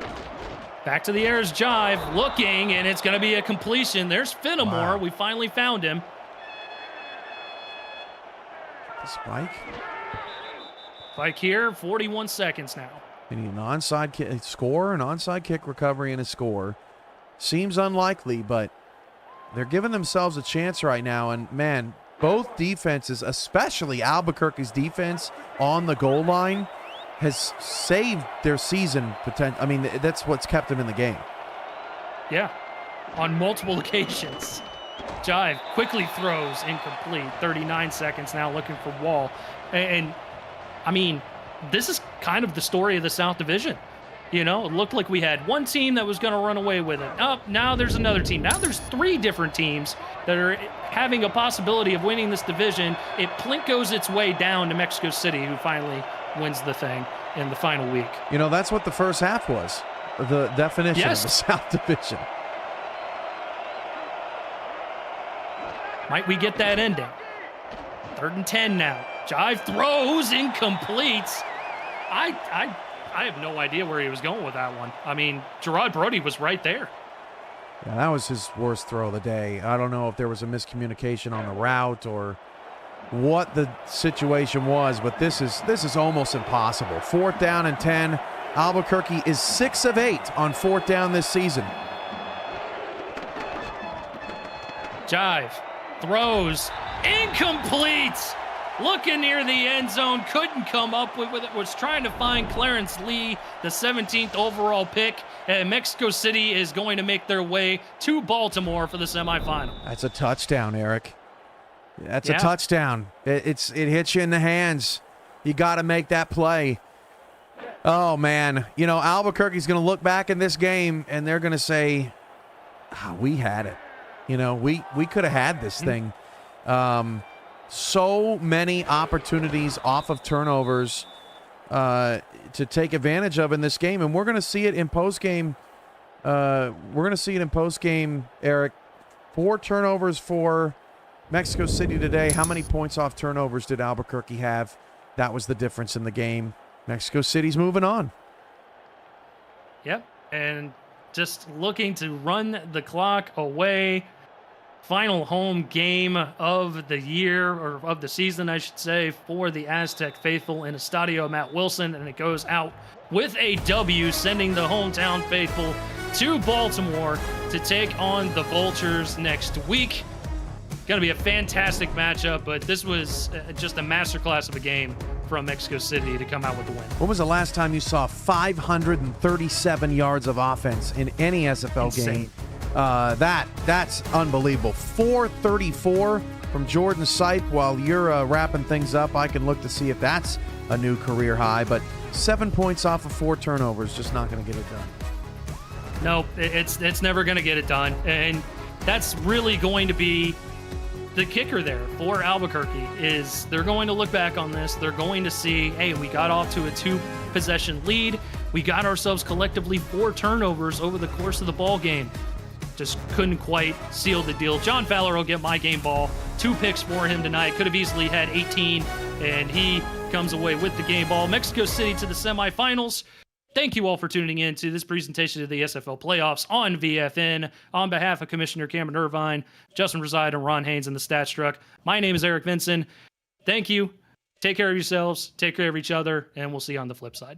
Back to the air is Jive, looking, and it's going to be a completion. There's Finnemore. Wow. We finally found him. Spike. Spike here, 41 seconds now. They need an onside kick, score, an onside kick recovery, and a score. Seems unlikely, but they're giving themselves a chance right now. And, man, both defenses, especially Albuquerque's defense on the goal line, has saved their season potential. I mean, that's what's kept them in the game. Yeah, on multiple occasions. Jive quickly throws incomplete. 39 seconds now looking for Wall. And I mean, this is kind of the story of the South Division. You know, it looked like we had one team that was going to run away with it. Oh, now there's another team. Now there's 3 different teams that are having a possibility of winning this division. It goes its way down to Mexico City, who finally wins the thing in the final week. You know, that's what the first half was, the definition of the South Division. Might we get that ending? 3rd and 10 now. Jive throws, incomplete. I have no idea where he was going with that one. I mean, Gerard Brody was right there. Yeah, that was his worst throw of the day. I don't know if there was a miscommunication on the route or what the situation was, but this is almost impossible. 4th down and 10. Albuquerque is 6 of 8 on 4th down this season. Jive throws, incomplete. Looking near the end zone, couldn't come up with it, was trying to find Clarence Lee, the 17th overall pick, and Mexico City is going to make their way to Baltimore for the semifinal. That's a touchdown, Eric. That's a touchdown. It hits you in the hands. You got to make that play. Oh, man. You know, Albuquerque's going to look back in this game, and they're going to say, we had it. You know, we could have had this thing. So many opportunities off of turnovers to take advantage of in this game, and we're going to see it in postgame. Eric. 4 turnovers for Mexico City today. How many points off turnovers did Albuquerque have? That was the difference in the game. Mexico City's moving on. Yep, and just looking to run the clock away. Final home game of the year, or of the season, I should say, for the Aztec faithful in Estadio Matt Wilson, and it goes out with a W, sending the hometown faithful to Baltimore to take on the Vultures next week. Going to be a fantastic matchup, but this was just a masterclass of a game from Mexico City to come out with the win. When was the last time you saw 537 yards of offense in any SFL game? That's unbelievable. 434 from Jordan Sipe. While you're wrapping things up, I can look to see if that's a new career high, but 7 points off of 4 turnovers, just not going to get it done. No, it's never going to get it done, and that's really going to be the kicker there for Albuquerque. Is they're going to look back on this, they're going to see, hey, we got off to a 2-possession lead, we got ourselves collectively 4 turnovers over the course of the ball game. Just couldn't quite seal the deal. John Fowler will get my game ball. 2 picks for him tonight. Could have easily had 18, and he comes away with the game ball. Mexico City to the semifinals. Thank you all for tuning in to this presentation of the SFL playoffs on VFN. On behalf of Commissioner Cameron Irvine, Justin Reside, and Ron Haynes in the Stat Struck, my name is Eric Vinson. Thank you. Take care of yourselves. Take care of each other, and we'll see you on the flip side.